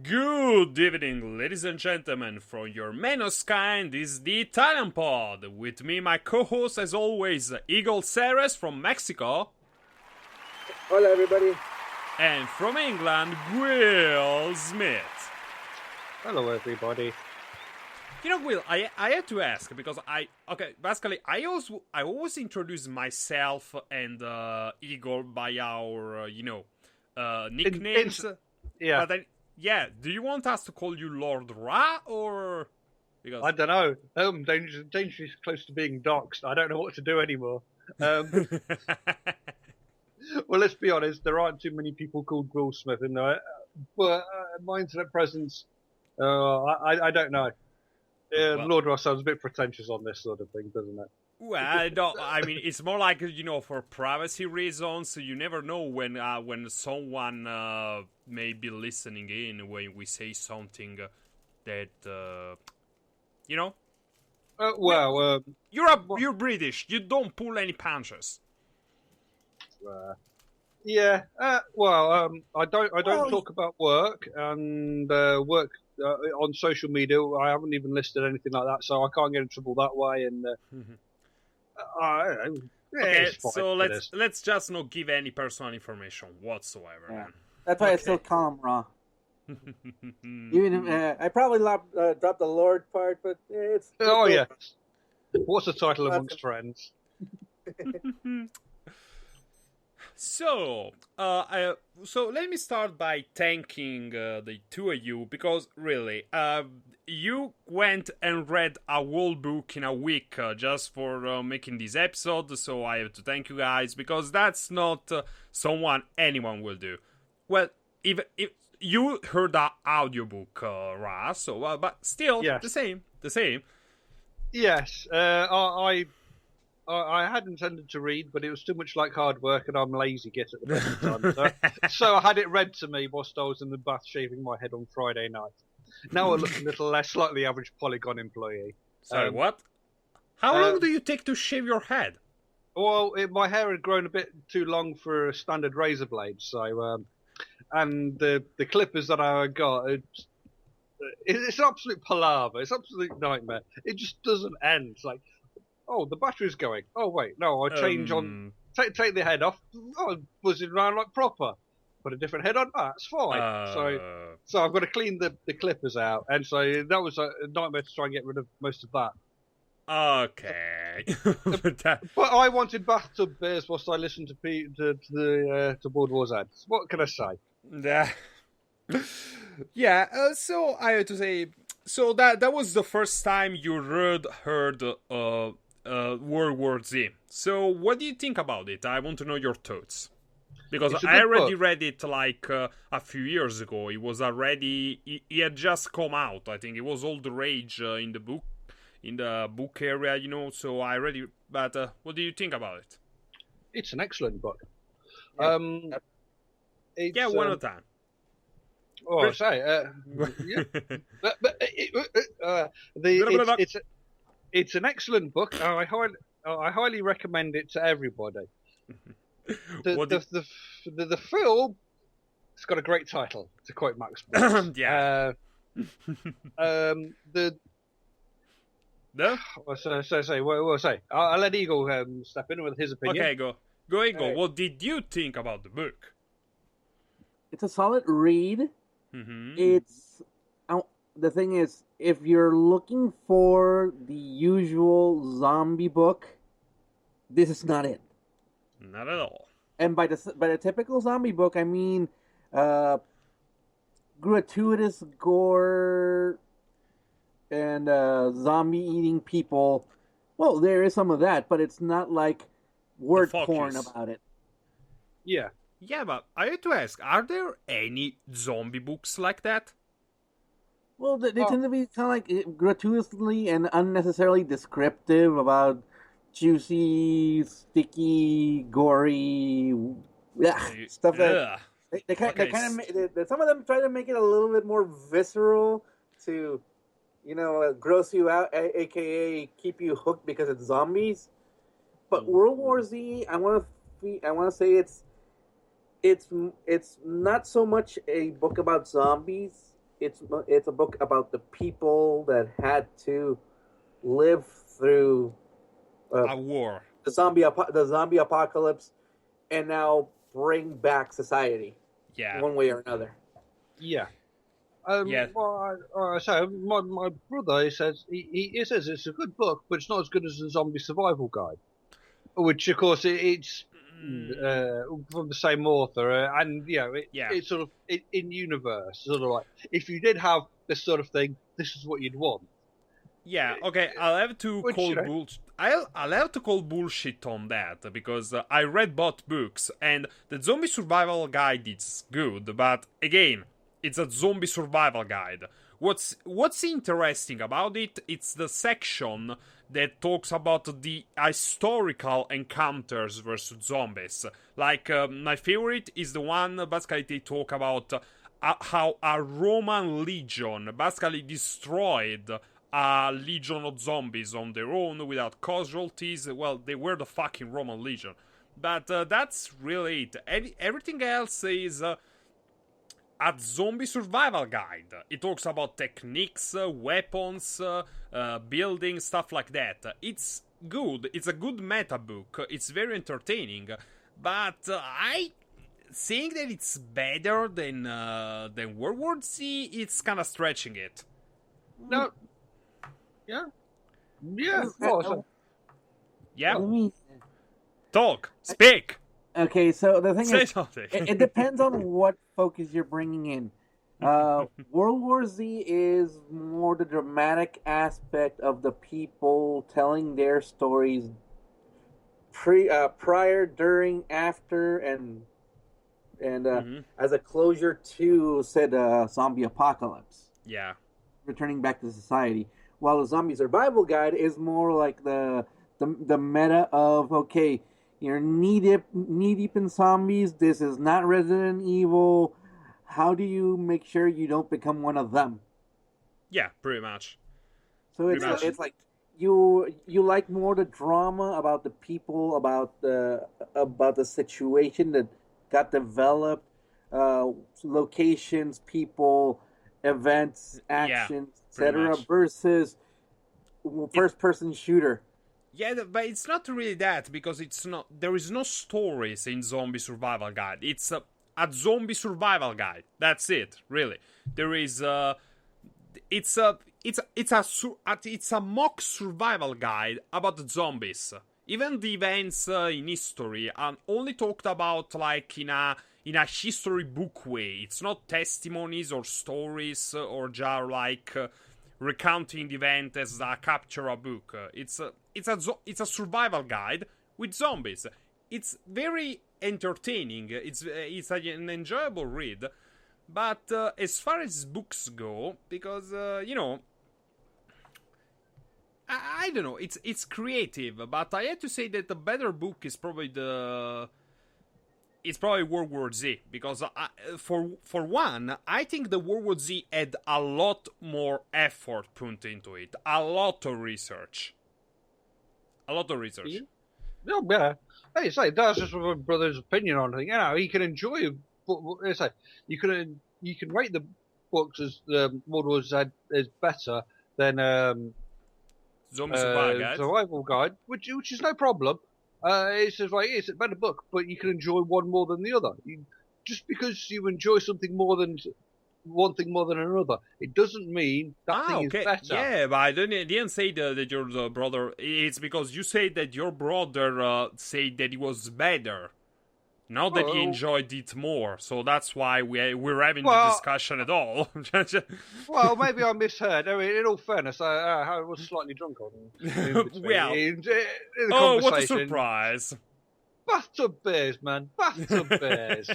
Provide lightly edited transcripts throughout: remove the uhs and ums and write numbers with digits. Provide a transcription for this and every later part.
Good evening, ladies and gentlemen, from your Menosky. This is the Italian Pod. With me, my co-host, as always, Eagle Ceres from Mexico. Hola, everybody. And from England, Will Smith. Hello, everybody. You know, Will, I had to ask because I always introduce myself and Eagle by our nicknames. Yeah. But then, do you want us to call you Lord Ra or? Because I don't know. Dangerously close to being doxxed. I don't know what to do anymore. Well, let's be honest. There aren't too many people called Will Smith in there. But my internet presence, I don't know. Well, Lord Ross sounds a bit pretentious on this sort of thing, doesn't it? Well, I mean, it's more like, for privacy reasons. You never know when someone may be listening in when we say something that, You're British. You don't pull any punches. Yeah. I don't talk about work and work on social media. I haven't even listed anything like that, so I can't get in trouble that way. And okay, so let's just not give any personal information whatsoever. Yeah. Man. That's why I still call him Raw. Even if, I probably dropped the Lord part, but it's. Oh yeah. What's the title amongst friends? So let me start by thanking the two of you because really, you went and read a whole book in a week just for making this episode. So I have to thank you guys because that's not someone anyone will do. Well, if you heard the audiobook, Ra, so but still, yes. the same. Yes, I had intended to read, but it was too much like hard work, and I'm lazy git at the best of time. So I had it read to me whilst I was in the bath shaving my head on Friday night. Now I look a little less like the average Polygon employee. Sorry, what? How long do you take to shave your head? Well, my hair had grown a bit too long for a standard razor blade, so and the clippers that I got, it's an absolute palaver. It's an absolute nightmare. It just doesn't end. It's like, oh, the battery's going. Oh, wait, no, I'll change on... Take the head off. Oh, buzzing around like proper. Put a different head on. That's fine. So I've got to clean the clippers out. And so that was a nightmare to try and get rid of most of that. Okay. But I wanted bathtub beers whilst I listened to World War Z. What can I say? Yeah, so I have to say... So that was the first time you heard World War Z. So what do you think about it? I want to know your thoughts. Because I already read it like a few years ago. It was already... It had just come out. I think it was all the rage in the book area, So I read it. But what do you think about it? It's an excellent book. Yeah, one at a time. Oh, sorry. It's an excellent book. I highly recommend it to everybody. The film, it's got a great title. To quote Max Brooks. Yeah. No. What say? I'll let Eagle step in with his opinion. Okay, go, Eagle. Right. What did you think about the book? It's a solid read. Mm-hmm. It's the thing is, if you're looking for the usual zombie book, this is not it. Not at all. And by the typical zombie book, I mean gratuitous gore and zombie eating people. Well, there is some of that, but it's not like word porn about it. Yeah. Yeah, but I have to ask, are there any zombie books like that? Well, they tend to be kind of like gratuitously and unnecessarily descriptive about juicy, sticky, gory stuff that some of them try to make it a little bit more visceral to, gross you out, aka keep you hooked because it's zombies. But World War Z, I want to say it's not so much a book about zombies it's a book about the people that had to live through A war. the zombie apocalypse and now bring back society Yeah. one way or another. Yeah. Yeah. Well, so my brother he says it's a good book, but it's not as good as the Zombie Survival Guide, which of course it's from the same author, and it's sort of in universe, sort of like if you did have this sort of thing, this is what you'd want. Yeah, okay, I'll have to call bullshit. I'll have to call bullshit on that because I read both books and the Zombie Survival Guide is good, but again, it's a zombie survival guide. What's interesting about it? It's the section that talks about the historical encounters versus zombies. Like my favorite is the one basically they talk about how a Roman legion basically destroyed a legion of zombies on their own without casualties. Well, they were the fucking Roman legion, but that's really it. Everything else is a zombie survival guide. It talks about techniques, weapons, building, stuff like that. It's good. It's a good meta book. It's very entertaining, but I saying that it's better than World War Z, it's kind of stretching it. No. Yeah. Well, yeah. Let me talk. Speak. Okay, so the thing Say is, something. it depends on what focus you're bringing in. World War Z is more the dramatic aspect of the people telling their stories prior, during, after, and as a closure to said zombie apocalypse. Yeah. Returning back to society. While the Zombie Survival Guide is more like the meta of, okay, you're knee deep in zombies. This is not Resident Evil. How do you make sure you don't become one of them? Yeah, pretty much. So it's like you like more the drama about the people, about the situation that got developed, locations, people, events, actions, etc. versus first-person shooter. Yeah, but it's not really that because there is no stories in Zombie Survival Guide. It's a zombie survival guide. That's it, really. There is it's a mock survival guide about the zombies. Even the events in history are only talked about like in a history book way. It's not testimonies or stories or just like recounting the event as a capture a book. It's a survival guide with zombies. It's very entertaining. It's an enjoyable read. But as far as books go, because I don't know, it's creative. But I have to say that the better book is probably World War Z, because for one, I think the World War Z had a lot more effort put into it, a lot of research. No, yeah. Hey, say that's just my brother's opinion on it. You know, he can enjoy. Say you can rate the books as World War Z is better than Zombie Survival Guide, which is no problem. It's just like it's a better book, but you can enjoy one more than the other. Just because you enjoy something more than one thing more than another, it doesn't mean that thing is better. Yeah, but I didn't say that your brother. It's because you say that your brother said that it was better, not that he enjoyed it more. So that's why we're having the discussion at all. Well, maybe I misheard. I mean, in all fairness, I was slightly drunk on well, in the oh, conversation. what a surprise! Bathtub beers, man. Bathtub beers.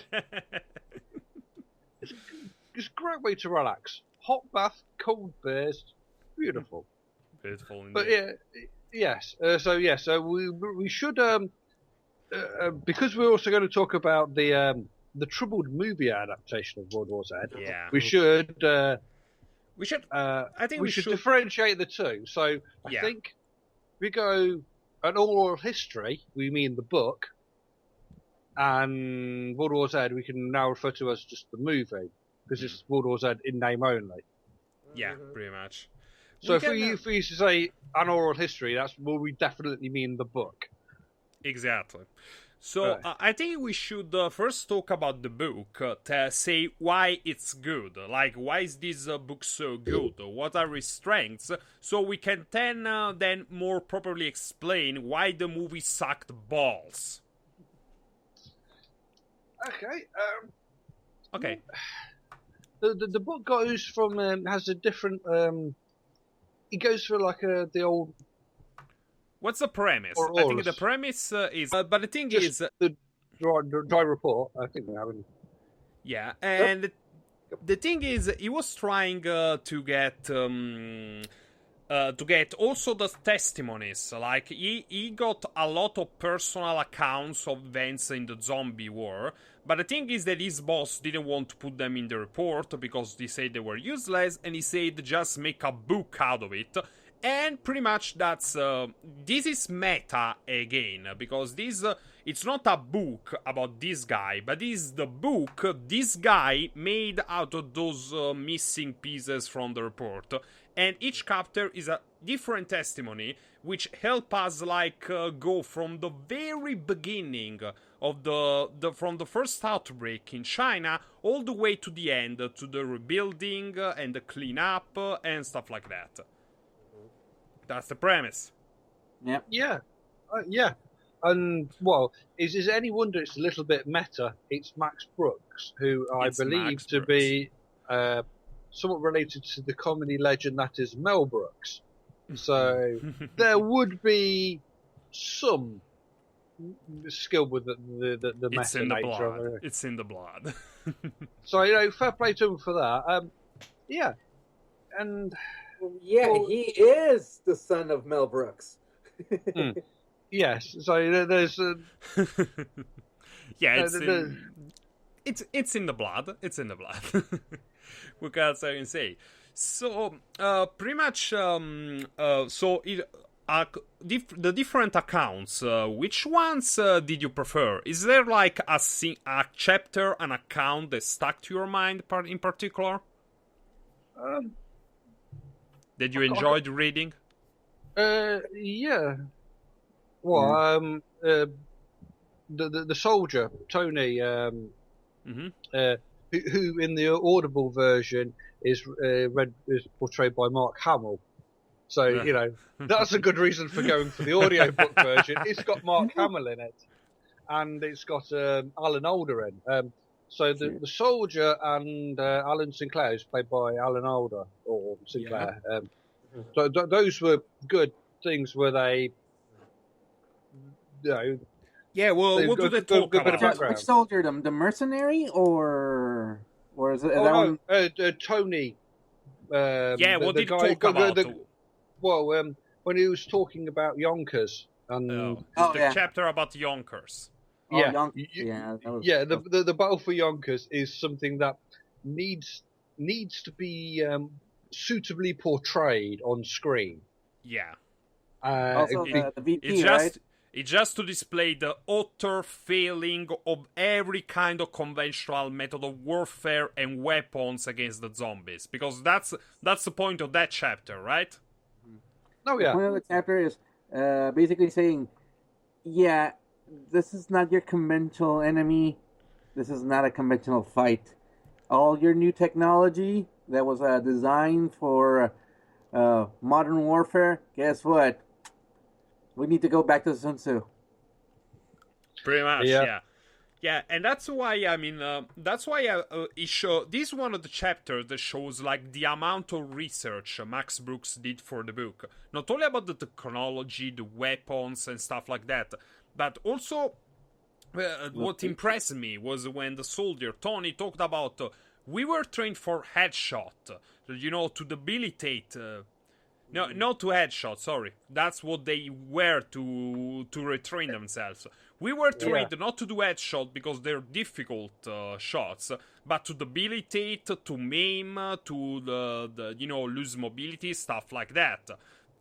It's a great way to relax. Hot bath, cold beers, beautiful. Beautiful indeed. But yes. So we should because we're also going to talk about the troubled movie adaptation of World War Z. Yeah. We should. I think we should differentiate the two. So I think we go an oral history. We mean the book, and World War Z. We can now refer to as just the movie. because it's World War Z in name only. Yeah, pretty much. So if we used to say an oral history, that's what we definitely mean the book. Exactly. So I think we should first talk about the book, to say why it's good. Like, why is this book so good? What are its strengths? So we can then more properly explain why the movie sucked balls. Okay. Okay. The book goes from has a different. It goes for like the old. What's the premise? I think the premise is, but the thing is, the dry report. I think we haven't. Yeah, and the thing is, he was trying to get also the testimonies. Like he got a lot of personal accounts of events in the zombie war. But the thing is that his boss didn't want to put them in the report because he said they were useless, and he said just make a book out of it. And pretty much that's this is meta again, because it's not a book about this guy, but this is the book this guy made out of those missing pieces from the report. And each chapter is a different testimony, which help us go from the very beginning of from the first outbreak in China all the way to the end, to the rebuilding and the cleanup and stuff like that. That's the premise. Yep. Yeah. Yeah. And, well, is any wonder it's a little bit meta? It's Max Brooks, who I believe to be somewhat related to the comedy legend that is Mel Brooks. So there would be some skill with the it's meta in the nature blood. of it. It's in the blood. So, fair play to him for that. Yeah. And... Yeah, well, he is the son of Mel Brooks. Yes, so there's... yeah, it's in the blood. It's in the blood. What else I can say? So, pretty much, the different accounts, which ones did you prefer? Is there like a chapter, an account that stuck to your mind in particular? That you enjoyed reading? Yeah. Well, the soldier Tony, who in the audible version is portrayed by Mark Hamill. So that's a good reason for going for the audiobook version. It's got Mark Hamill in it, and it's got Alan Alda in. So the soldier and Alan Sinclair is played by Alan Alda or Sinclair. Yeah. So those were good things where they, Yeah, well, what do they talk about? Which soldier? The mercenary or is it? Tony. Yeah, what did he talk about? When he was talking about Yonkers and the chapter about Yonkers. The battle for Yonkers is something that needs to be suitably portrayed on screen. Yeah. Also, the VP, right? It's just to display the utter failing of every kind of conventional method of warfare and weapons against the zombies, because that's the point of that chapter, right? Oh yeah. The point of the chapter is basically saying, yeah, this is not your conventional enemy. This is not a conventional fight. All your new technology that was designed for modern warfare, guess what? We need to go back to Sun Tzu. Pretty much, yeah. Yeah, and that's why, this is one of the chapters that shows, like, the amount of research Max Brooks did for the book. Not only about the technology, the weapons, and stuff like that, but also what impressed me was when the soldier, Tony, talked about, we were trained for headshot, to debilitate... No, not to headshot, sorry. That's what they were to retrain themselves. We were trained not to do headshot because they're difficult shots, but to debilitate, to maim, to lose mobility, stuff like that.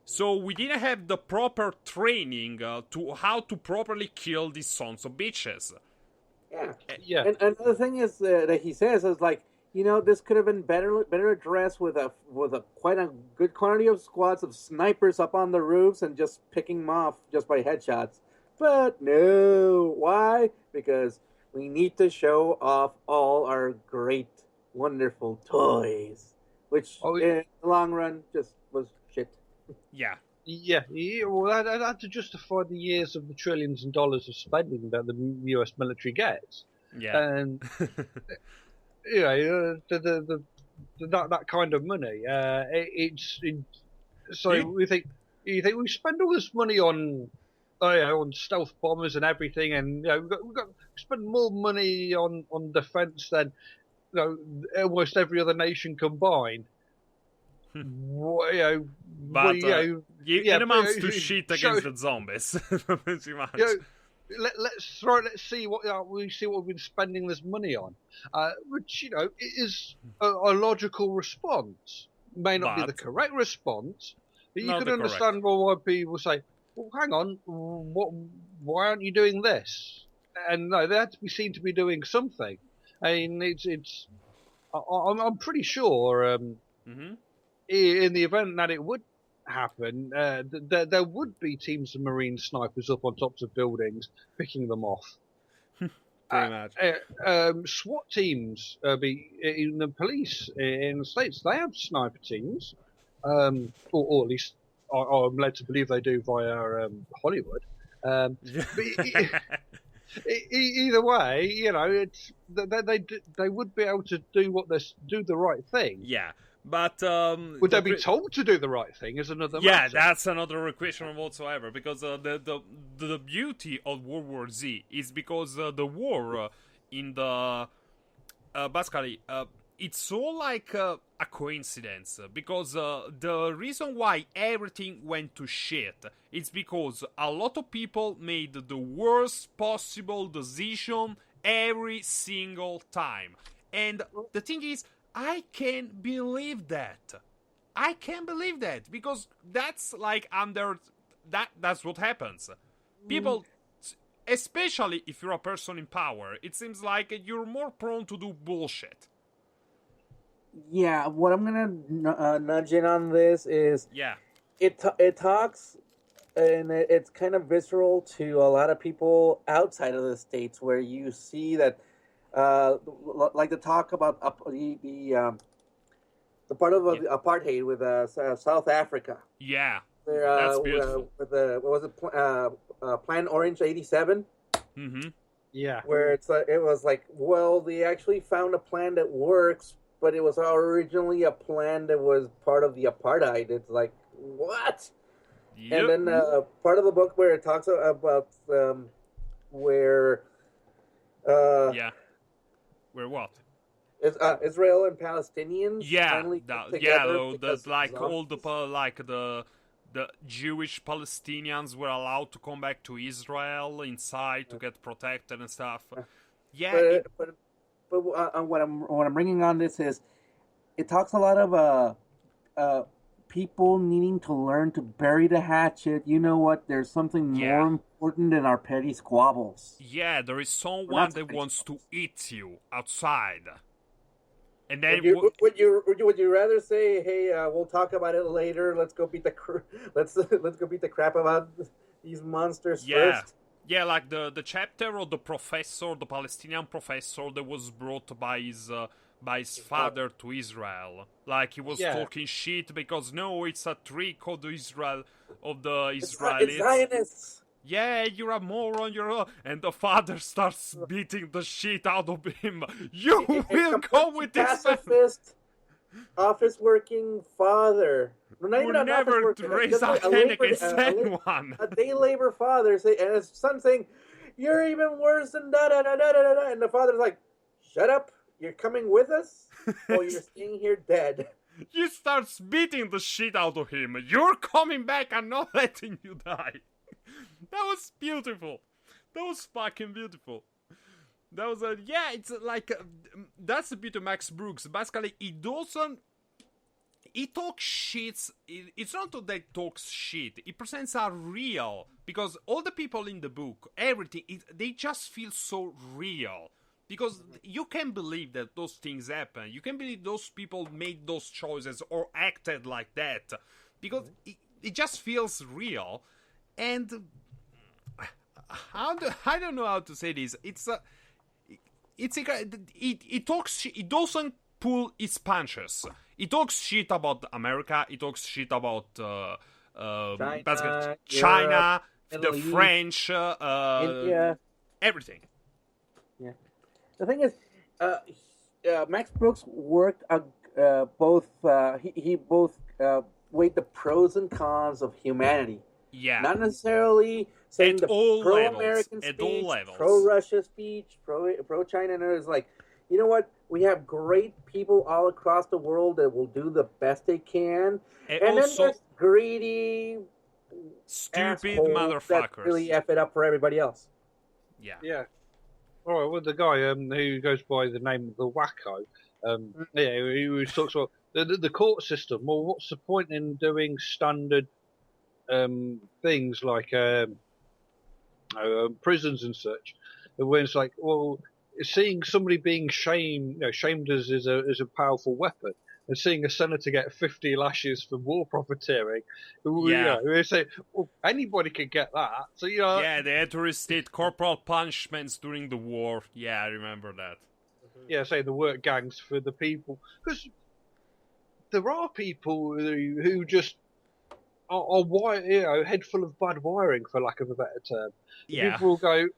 So we didn't have the proper training to how to properly kill these sons of bitches. Yeah. And the thing is that he says is like, This could have been better addressed with a quite a good quantity of squads of snipers up on the roofs and just picking them off just by headshots. But no, why? Because we need to show off all our great, wonderful toys, which in the long run just was shit. Yeah. Yeah, well, that had to justify the years of the trillions of dollars of spending that the U.S. military gets. Yeah. And that kind of money. We think you think we spend all this money on stealth bombers and everything, and we spend more money on defence than almost every other nation combined. It amounts to shit against the zombies. Pretty much. Let's see what we've been spending this money on, which it is a logical response. May not be the correct response, but you can understand why people say, "Well, hang on, why aren't you doing this?" And no, they have to be seen to be doing something. I mean, I'm pretty sure. In the event that it would happen, there would be teams of Marine snipers up on tops of buildings picking them off. Pretty much. SWAT teams, in the police in the States, they have sniper teams, or at least I'm led to believe they do via Hollywood. But either way, they would be able to do the right thing. Yeah. But would they be told to do the right thing? Is another matter. Yeah, that's another question whatsoever. Because the beauty of World War Z is because the war in the basically it's all like a coincidence. Because the reason why everything went to shit is because a lot of people made the worst possible decision every single time. And the thing is, I can't believe that. I can't believe that because that's like that's what happens. People, especially if you're a person in power, it seems like you're more prone to do bullshit. Yeah, what I'm gonna nudge in on this is it talks and it's kind of visceral to a lot of people outside of the States where you see that. Like the talk about the part of the apartheid with South Africa. Yeah, that's beautiful. With what was it? Plan Orange '87. Mm-hmm. Yeah, where it was like, well, they actually found a plan that works, but it was originally a plan that was part of the apartheid. It's like, what? Yep. And then part of the book where it talks about where. Where what? Israel and Palestinians. That's like all the Jewish Palestinians were allowed to come back to Israel inside to get protected and stuff. Yeah, but what I'm bringing on this is, it talks a lot of people needing to learn to bury the hatchet. You know what? There's something more important than our petty squabbles. Yeah, there is someone that wants to eat you outside. And then would you rather say, "Hey, we'll talk about it later. Let's go beat the let's go beat the crap about these monsters first"? Yeah, like the chapter of the professor, the Palestinian professor that was brought by his father to Israel. Like, he was talking shit because, no, it's a trick of the Israelis. It's Zionists. Yeah, you're a moron, and the father starts beating the shit out of him. You will go with this pacifist, office-working father. Who never raise a hand against anyone. A day labor father, and his son saying, "You're even worse than da-da-da-da-da-da," and the father's like, "Shut up. You're coming with us, or you're staying here dead." He starts beating the shit out of him. "You're coming back. I'm not letting you die." That was beautiful. That was fucking beautiful. That was it's like that's the beauty of Max Brooks. Basically, he talks shit. It's not that he talks shit. He presents are real because all the people in the book, everything, they just feel so real. because you can believe that those things happen. You can believe those people made those choices or acted like that, because it just feels real. And I don't know how to say this. It talks. It doesn't pull its punches. It talks shit about America. It talks shit about China, Europe, the French, India, everything. Yeah. The thing is, Max Brooks worked both. He both weighed the pros and cons of humanity. Yeah. Not necessarily saying At the all pro-American levels. At speech, all levels. pro-Russia speech, pro-China, and it's like, you know what? We have great people all across the world that will do the best they can, and then there's greedy, stupid assholes that motherfuckers. really F it up for everybody else. Yeah. Yeah. All right. Well, the guy who goes by the name of the Wacko, he talks about the court system. Well, what's the point in doing standard things like prisons and such, when it's like, well, seeing somebody being shamed as a powerful weapon, and seeing a senator get 50 lashes for war profiteering, we say, well, anybody could get that. So yeah, they had to restate corporal punishments during the war. Yeah, I remember that. Yeah, say the work gangs for the people, because there are people who just are head full of bad wiring, for lack of a better term. Yeah. People will go,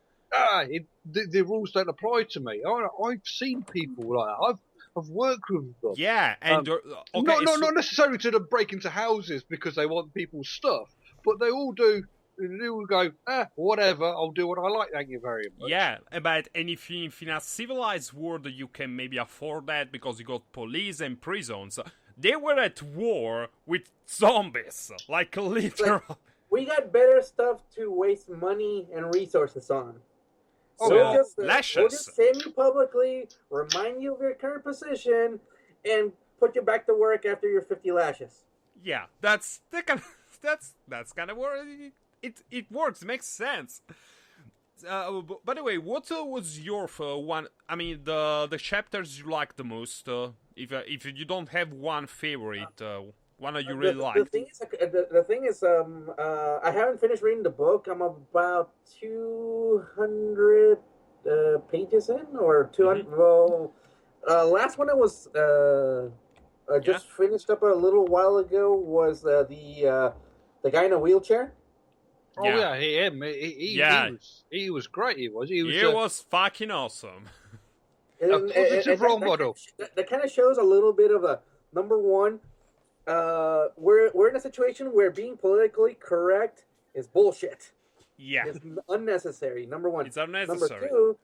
the rules don't apply to me. I've seen people like that. I've worked with them. Yeah, and not necessarily to break into houses because they want people's stuff, but they all do. They all go, whatever. I'll do what I like. Thank you very much. Yeah, but and if in a civilized world you can maybe afford that because you got police and prisons. They were at war with zombies, like literal. Like, we got better stuff to waste money and resources on. Oh, So yeah. we'll just save you publicly, remind you of your current position, and put you back to work after your 50 lashes. Yeah, that's kind of where it works. Makes sense. By the way, what was your one? I mean, the chapters you liked the most. If you don't have one favorite, one that you really liked. The thing is, I haven't finished reading the book. I'm about 200 pages in, or 200. Mm-hmm. Well, last one I was just finished up a little while ago was the guy in a wheelchair. Oh yeah, he was great. He was fucking awesome. A positive role model. That kind of shows a little bit of a number one. We're in a situation where being politically correct is bullshit. Yeah, it's unnecessary. Number one, it's unnecessary. Number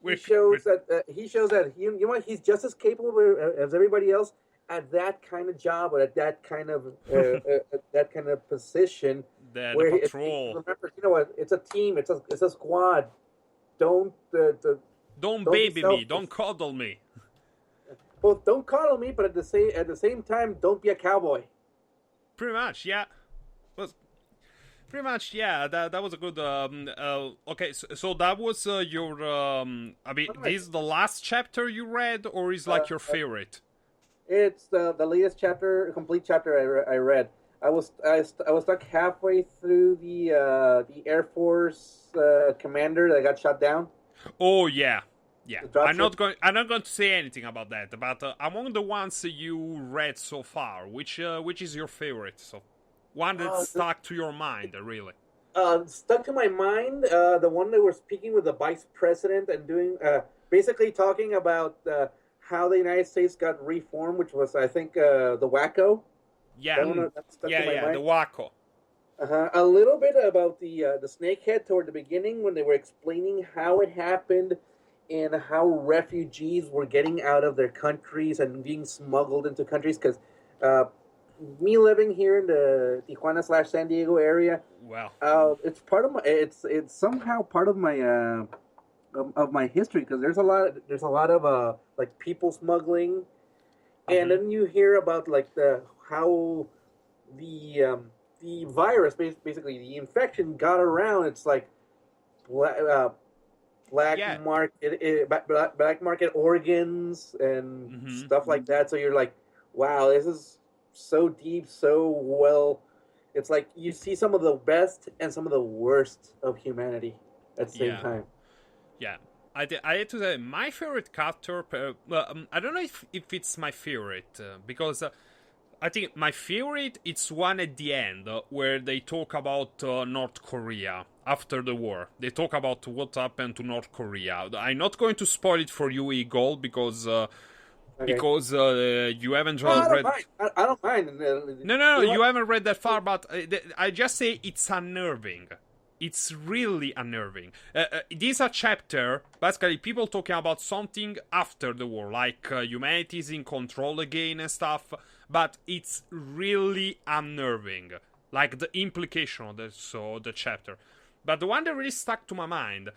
two, he shows that you know what, he's just as capable as everybody else at that kind of job or at that kind of that kind of position. That where patrol. Remember, you know what? It's a team. It's a squad. Don't baby me. Don't coddle me. Well, don't coddle me, but at the same time, don't be a cowboy. Pretty much, yeah. Pretty much, yeah. That was a good. Okay, so that was your. I mean, this is the last chapter you read, or is like your favorite? It's the latest chapter, complete chapter I read. I was stuck halfway through the Air Force commander that got shot down. Oh yeah. I'm not going to say anything about that. But among the ones you read so far, which is your favorite? So one that stuck to your mind, really. Stuck to my mind, the one that we're speaking with the vice president and doing basically talking about how the United States got reformed, which was I think the Wacko. Yeah, the Wacko. A little bit about the snakehead toward the beginning when they were explaining how it happened and how refugees were getting out of their countries and being smuggled into countries. Because me living here in the Tijuana/San Diego area, it's part of my it's somehow part of my history because there's a lot of like people smuggling, and then you hear about like how the virus, basically the infection, got around. It's like black Yeah. black market organs and stuff like that. So you're like, wow, this is so deep, so well. It's like you see some of the best and some of the worst of humanity at the same time. Yeah. I had to say, my favorite character, I don't know if it's my favorite, because I think my favorite, it's one at the end, where they talk about North Korea after the war. They talk about what happened to North Korea. I'm not going to spoil it for you, Eagle, because you haven't read... I don't mind. No, you haven't read that far, but I just say it's unnerving. It's really unnerving. It is a chapter, basically, people talking about something after the war, like humanity is in control again and stuff, but it's really unnerving, like the implication of the chapter. But the one that really stuck to my mind,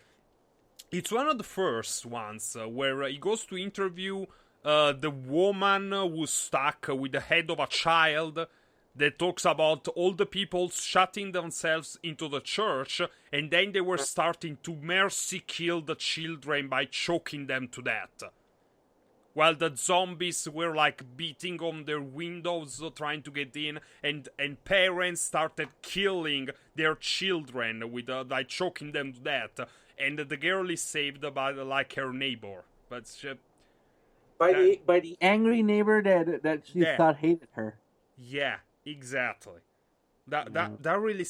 it's one of the first ones where he goes to interview the woman who's stuck with the head of a child, that talks about all the people shutting themselves into the church, and then they were starting to mercy kill the children by choking them to death. While the zombies were like beating on their windows trying to get in, and parents started killing their children with like choking them to death, and the girl is saved by like her neighbor. But by the angry neighbor that she thought hated her. Yeah. Exactly. That really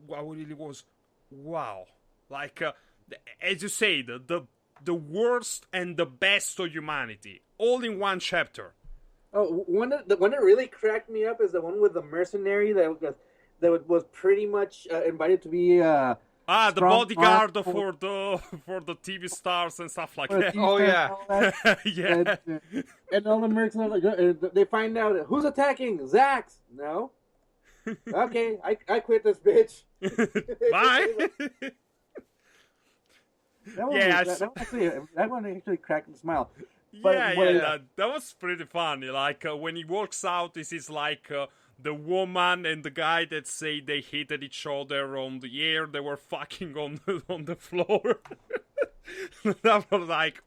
really was wow. Like as you say, the worst and the best of humanity, all in one chapter. Oh, the one that really cracked me up is the one with the mercenary that was pretty much invited to be the bodyguard for the TV stars and stuff like that. Oh yeah, yeah. And all the mercs are like, they find out who's attacking. Zax. No. Okay, I quit this bitch. Bye. That one actually cracked me smile. That was pretty funny. Like when he walks out, this is like the woman and the guy that say they hated each other on the air. They were fucking on the floor. That was like,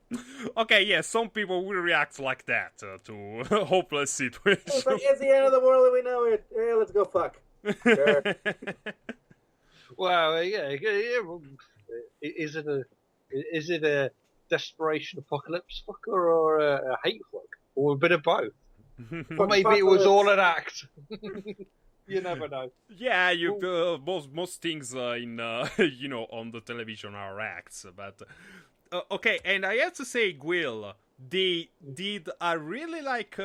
okay, yeah, some people will react like that to hopeless situations. It's like, it's the end of the world and we know it. Yeah, let's go fuck. Sure. Well, yeah. Is it a desperation apocalypse fucker or a hate fuck? Or a bit of both? Or maybe it was all an act. You never know. Yeah, most things in on the television are acts, but okay. And I have to say, Gwill, they did a really like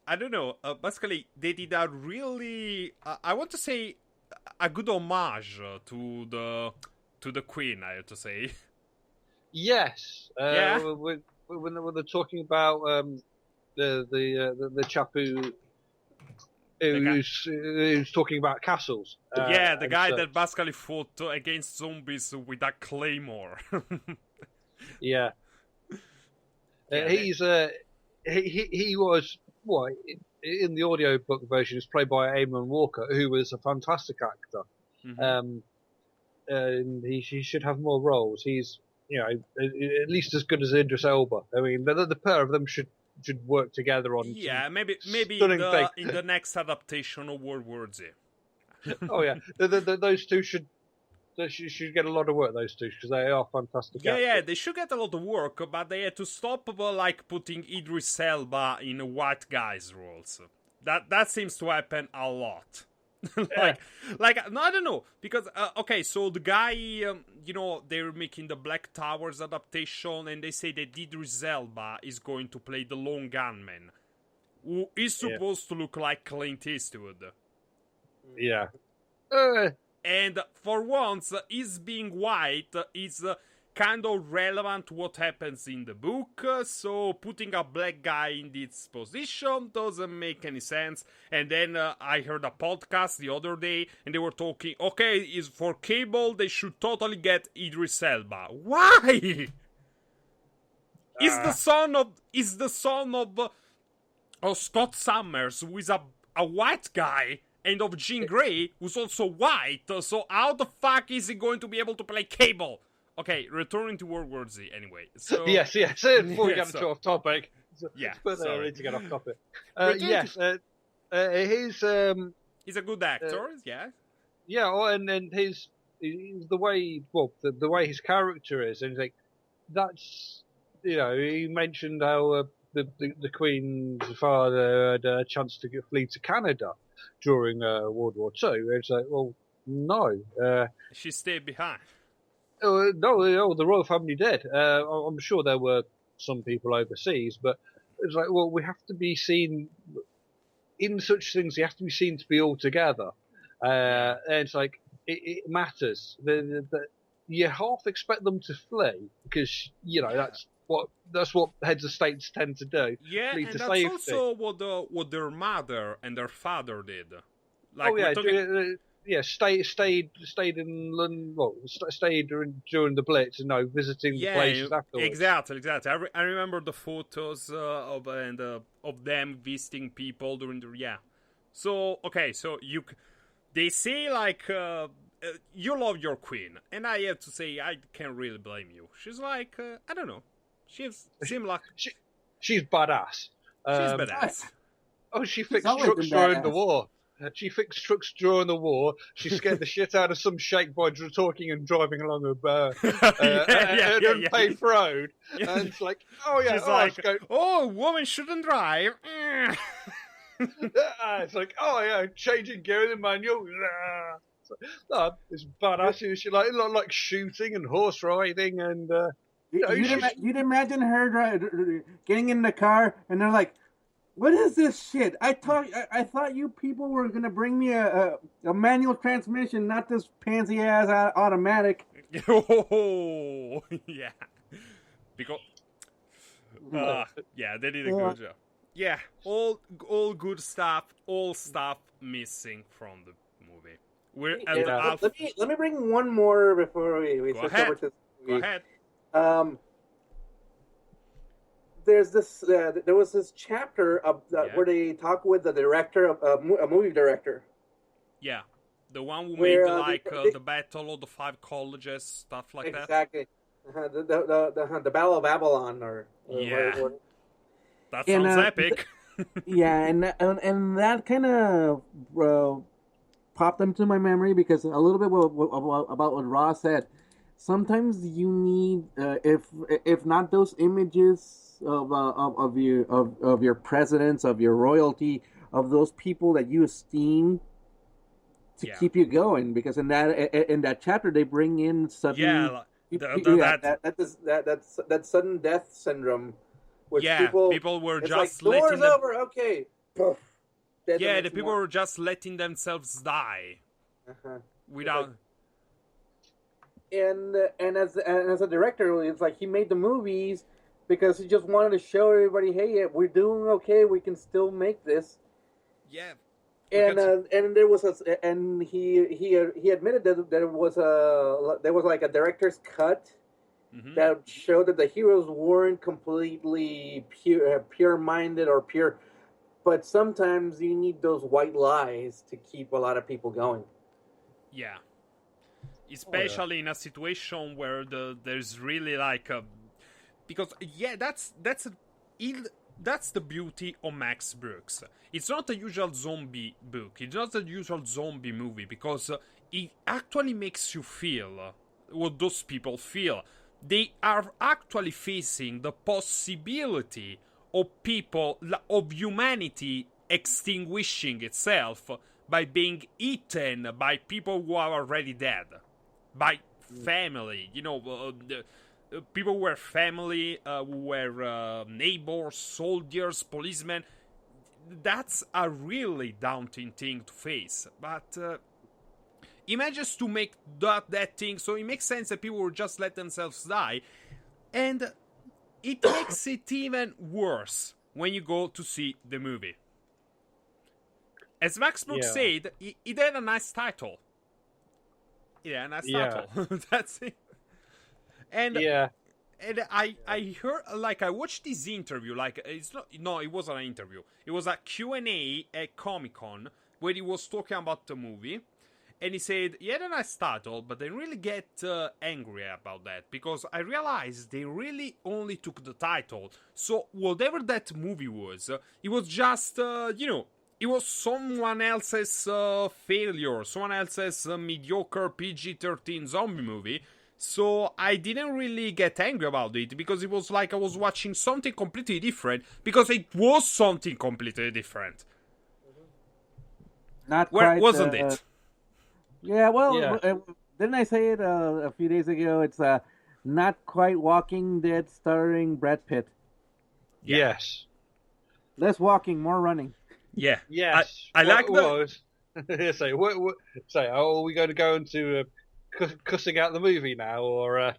I don't know. Basically, they did a really I want to say a good homage to the Queen. I have to say. Yes. Yeah. When they're talking about the chap who's talking about castles. The guy that basically fought against zombies with a claymore. Yeah. He was in the audiobook version. It's played by Eamon Walker, who was a fantastic actor. Mm-hmm. And he should have more roles. He's at least as good as Idris Elba. I mean, the pair of them should work together on. Yeah, maybe in the next adaptation of World War Z. Oh yeah, those two should get a lot of work. Those two, because they are fantastic. Yeah, they should get a lot of work, but they had to stop like putting Idris Elba in white guys roles. That seems to happen a lot. like no, I don't know, because okay, so the guy they're making the Black Towers adaptation, and they say that Idris Elba is going to play the Lone Gunman, who is supposed to look like Clint Eastwood. Yeah. And for once, his being white is kind of relevant to what happens in the book, so putting a black guy in this position doesn't make any sense. And then I heard a podcast the other day, and they were talking, okay, is for Cable, they should totally get Idris Elba. Why? Is the son of Scott Summers, who is a white guy, and of Jean Grey, who's also white, so how the fuck is he going to be able to play Cable? okay, returning to World War Z anyway. So yes. Before we get so- too off topic. Yeah, But I sorry. need to get off topic. Return Yes. His He's a good actor, yeah. yeah, and his the way the way his character is, and like that's he mentioned how the Queen's father had a chance to flee to Canada during World War Two. It's like, well, no, She stayed behind. no, the royal family did. I'm sure there were some people overseas, but it's like, well, we have to be seen in such things. You have to be seen to be all together, and it's like it matters. You half expect them to flee because that's what heads of states tend to do. Yeah, flee and to that's safety. also what their mother and their father did. Like Oh yeah, we're talking, stayed in London. Well, stayed during the Blitz, visiting the places afterwards. exactly. I remember the photos of them visiting people during the So okay, so they say like you love your queen, and I have to say I can't really blame you. She's like I don't know, she's seemed like She's badass. she's badass. Oh, she fixed always trucks been during the badass. war. She fixed trucks during the war. She scared the shit out of some sheikh by talking and driving along an unpaved road. Yeah. And it's like, oh yeah, She's like, let's go. oh, woman shouldn't drive. It's like, oh yeah, changing gear in the manual. It's badass. She like shooting and horse riding and. You'd imagine her getting in the car and they're like, "What is this shit? I thought you people were gonna bring me a manual transmission, not this pansy ass automatic." Oh, yeah. Because, yeah, they did a good job. Yeah, all good stuff, all stuff missing from the movie. We're at the Let me bring one more before we Go switch ahead. over to. Go ahead. There's this. There was this chapter of where they talk with the director of a movie director. Yeah, the one who Where, made they- the Battle of the Five Colleges, stuff like that. Exactly. The Battle of Babylon, or Yeah. or- That And, sounds epic. yeah, and that kind of popped into my memory because a little bit about what Ross said. Sometimes you need, if not those images of your presidents, of your royalty, of those people that you esteem, to keep you going. Because in that chapter they bring in sudden that sudden death syndrome. Which people were it's just like, letting doors them... over, okay. Poof. Dead Yeah, the next people morning. were just letting themselves die without. And as a director, it's like he made the movies because he just wanted to show everybody, hey, we're doing okay. We can still make this. Yeah. And there was he admitted that there was like a director's cut that showed that the heroes weren't completely pure-minded or pure, but sometimes you need those white lies to keep a lot of people going. Yeah. Especially in a situation where there's really like a... Because, that's the beauty of Max Brooks. It's not a usual zombie book. It's not a usual zombie movie because it actually makes you feel what those people feel. They are actually facing the possibility of humanity extinguishing itself by being eaten by people who are already dead. By family, people who were family, who were neighbors, soldiers, policemen. That's a really daunting thing to face. But he manages to make that thing, so it makes sense that people will just let themselves die. And it makes it even worse when you go to see the movie. As Max Brooks said, it had a nice title. Yeah, nice title. That's it. And and I heard, like, I watched this interview, like, it wasn't an interview. It was a Q&A at Comic-Con where he was talking about the movie. and he said, "Yeah, a nice title, but I really get angry about that because I realized they really only took the title. So whatever that movie was, it was just it was someone else's failure, someone else's mediocre PG-13 zombie movie." So I didn't really get angry about it because it was like I was watching something completely different because it was something completely different. Not Where quite, wasn't it? Yeah, well, Yeah. didn't I say it a few days ago? It's not quite Walking Dead starring Brad Pitt. Yes. Less walking, more running. Yeah. Yes. I like Say, are we going to go into cussing out the movie now, or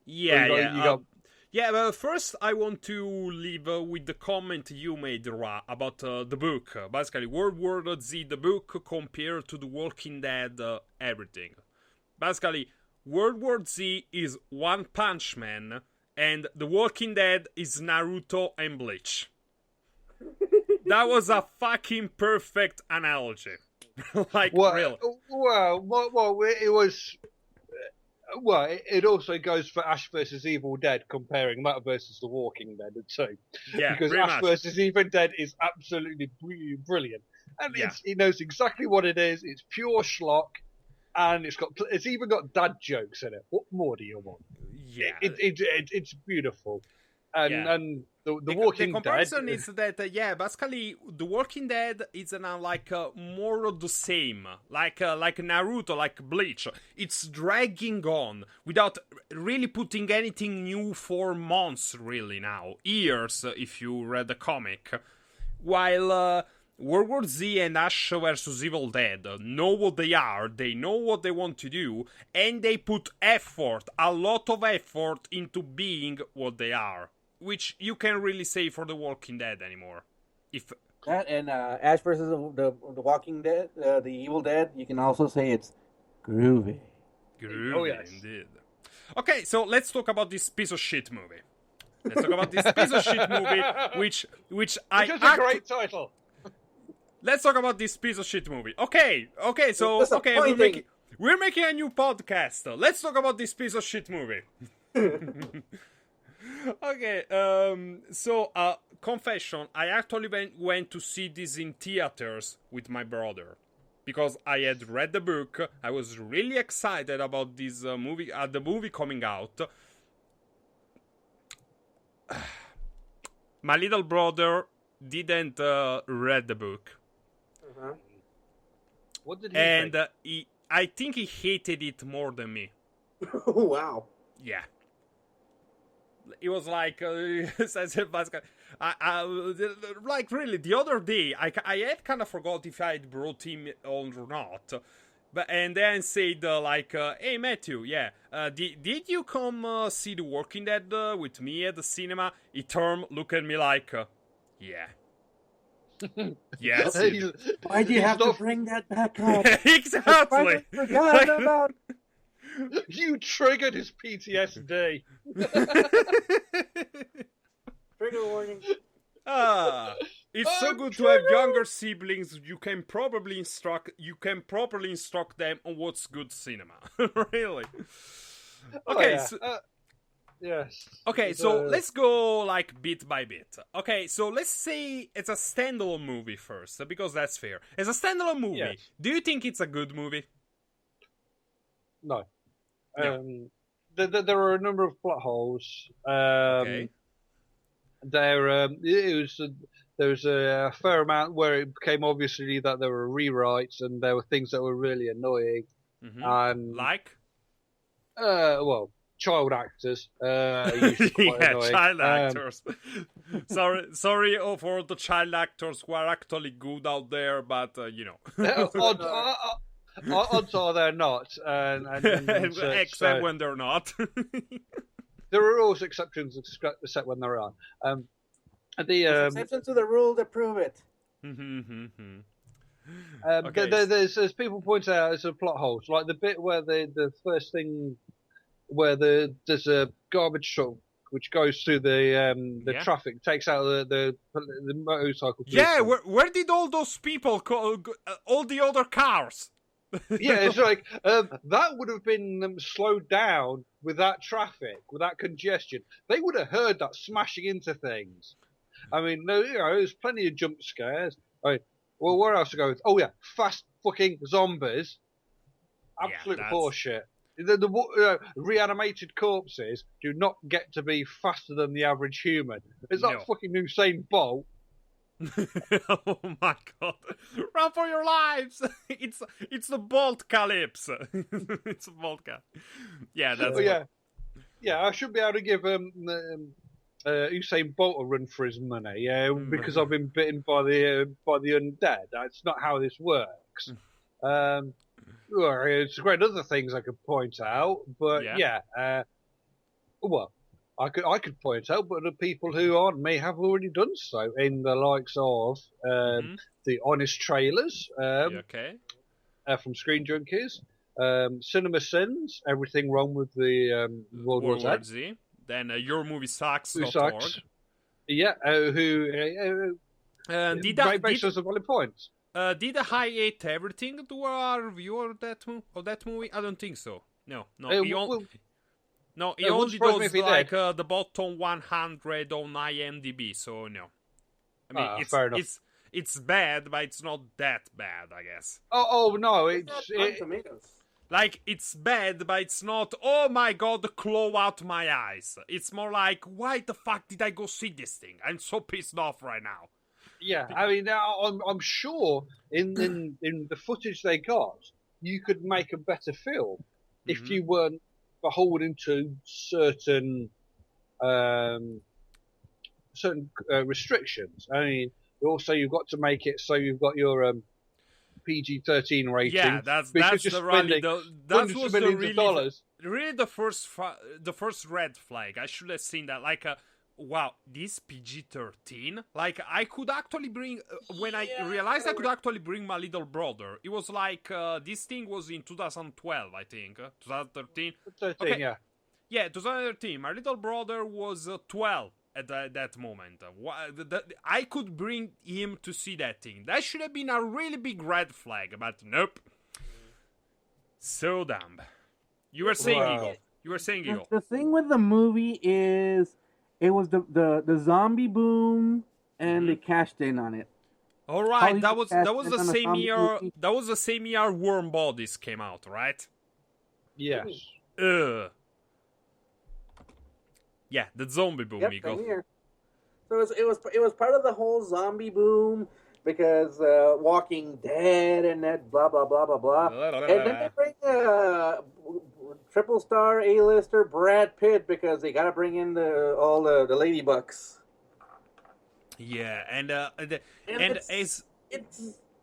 Yeah, well, first I want to leave with the comment you made, Ra, about the book. Basically, World War Z, the book, compared to The Walking Dead, everything. Basically, World War Z is One Punch Man, and The Walking Dead is Naruto and Bleach. That was a fucking perfect analogy. Like, real. Well, it was. Well, it also goes for Ash versus Evil Dead, comparing that versus The Walking Dead too. Yeah, because pretty Ash much. versus Evil Dead is absolutely brilliant, and it knows exactly what it is. It's pure schlock, and it's even got dad jokes in it. What more do you want? Yeah, it's beautiful, and Yeah. and the Walking The comparison Dead is that basically The Walking Dead is now like more of the same, like Naruto, like Bleach. It's dragging on without really putting anything new for months, really now years if you read the comic. While World War Z and Ash vs Evil Dead know what they are, they know what they want to do, and they put effort, a lot of effort, into being what they are. Which you can't really say for The Walking Dead anymore. If That and Ash versus the Walking Dead, the Evil Dead. You can also say it's groovy. groovy, Oh, yes. indeed. Okay, so let's talk about this piece of shit movie. Let's talk about this piece of shit movie, which I. which is a great title. Let's talk about this piece of shit movie. Okay, so Disappointing. we're making a new podcast. Let's talk about this piece of shit movie. Okay, so confession, I actually went to see this in theaters with my brother because I had read the book. I was really excited about this movie, the movie coming out. My little brother didn't read the book, What did he and think? I think he hated it more than me. Oh wow! Yeah. It was like, like really, the other day, I had kind of forgot if I had brought him on or not. But and then said hey Matthew, did you come see The Walking Dead with me at the cinema? He turned, looked at me like, yeah. Yes. Why do you have to bring that back up? Exactly. I forgot about. You triggered his PTSD. Trigger warning. It's so good to have younger siblings. You can properly instruct them on what's good cinema. Really. Okay. Yes. Okay, so let's go like bit by bit. Okay, so let's say it's a standalone movie first, because that's fair. As a standalone movie, Yes. do you think it's a good movie? No. No. There are a number of plot holes. Okay. There was a fair amount where it became obviously that there were rewrites and there were things that were really annoying. Mm-hmm. And Like? child actors. Usually quite annoying. Child actors. sorry for the child actors who are actually good out there, but Odds are they're not, and except so when they're not. there are always exceptions, except when there are. Exception to the rule to prove it. Okay. There's people point out there's a plot holes, like the bit where the first thing where there's a garbage truck which goes through the traffic, takes out the motorcycle. Yeah, policeman. where did all those people all the other cars? Yeah, it's like that would have been slowed down with that traffic, with that congestion. They would have heard that smashing into things. I mean, no, there's plenty of jump scares. Well, where else to go? Oh yeah, fast fucking zombies. Absolute horseshit. The reanimated corpses do not get to be faster than the average human. It's that fucking Usain Bolt. Oh my god! Run for your lives! It's the Bolt Calypso. It's a Bolt Calypso. Yeah, that's yeah. I should be able to give Usain Bolt a run for his money. Yeah, because I've been bitten by the undead. That's not how this works. There's great other things I could point out, but well, I could point out, but the people who aren't me have already done so in the likes of the Honest Trailers, from Screen Junkies, Cinema Sins, Everything Wrong with the World War Z. Then Your Movie Sucks. Who sucks? Yeah, who based on some valid points. Did I hate everything to our review of that movie? I don't think so. No. He only does like the bottom 100 on IMDb. So no. I mean, fair enough. It's bad, but it's not that bad, I guess. Oh no, like, it's bad, but it's not, oh my god, claw out my eyes. It's more like, why the fuck did I go see this thing? I'm so pissed off right now. Yeah, I mean, I'm sure in the footage they got, you could make a better film if you weren't beholden to certain restrictions. I mean, also you've got to make it so you've got your PG-13 rating. Yeah, that's the really that was the first red flag. I should have seen that. Like, wow, this PG-13. Like, I could actually bring when I realized I could actually bring my little brother. It was like this thing was in 2012, I think, 2013. 13, yeah. Yeah, 2013. My little brother was 12 at that moment. I could bring him to see that thing. That should have been a really big red flag, but nope. So dumb. You were saying, Eagle. You were saying, Eagle. The thing with the movie is it was the zombie boom, and they cashed in on it. All right, that was the same year. Movie. That was the same year Warm Bodies came out, right? Yes. Yeah, the zombie boom, Eagle. So it was part of the whole zombie boom because Walking Dead and that blah blah blah blah blah. And then they bring triple star A-lister Brad Pitt because they got to bring in all the ladybucks. Yeah, and it's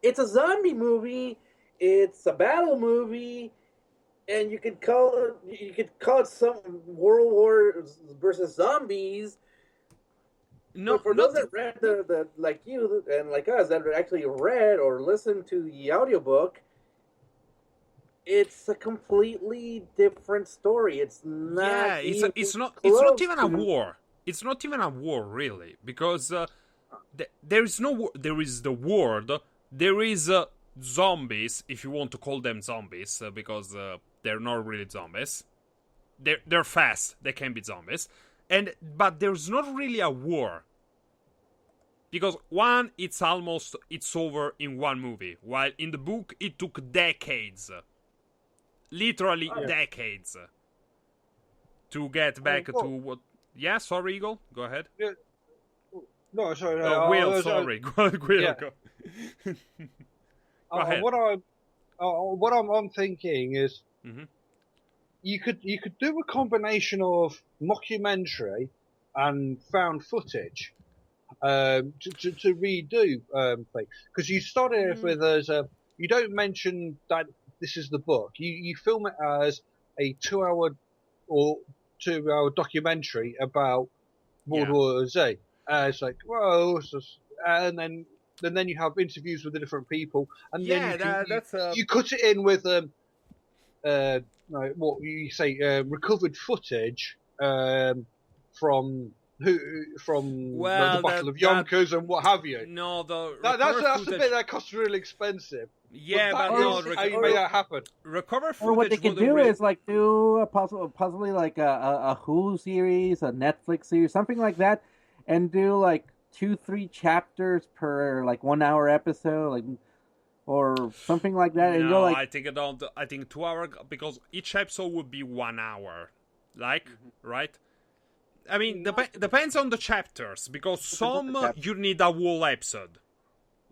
a zombie movie. It's a battle movie. And you could call it some World War versus zombies. No, for those that read the like you and like us that actually read or listened to the audiobook, it's a completely different story. It's not. Yeah, it's not even a war. It's not even a war, really, because there is no war. There is the world. There is zombies, if you want to call them zombies, because they're not really zombies. They're fast. They can be zombies, but there's not really a war. Because one, it's over in one movie, while in the book it took decades, literally decades, to get back to what. Yeah, sorry, Eagle. Go ahead. Yeah. No, sorry. Will, sorry. Will, yeah. Go ahead. What I'm thinking is, you could do a combination of mockumentary and found footage to redo things, because you started off with you don't mention that this is the book. You film it as a 2 hour documentary about World War Z. It's like, whoa, and then you have interviews with the different people, and then you cut it in with what you say recovered footage from from Well, the Battle that- of Yonkers and what have you. No, the That's recover the footage. bit that costs really expensive. Yeah, that but no, is how you make that happen. recover footage. Or what they could wouldn't do really- is like do possibly like a Hulu series, a Netflix series, something like that, and do like 2-3 chapters per like 1 hour episode, like or something like that, and No, go like I think I don't. I think 2 hour because each episode would be 1 hour, like right. I mean, depends on the chapters because some you need a whole episode.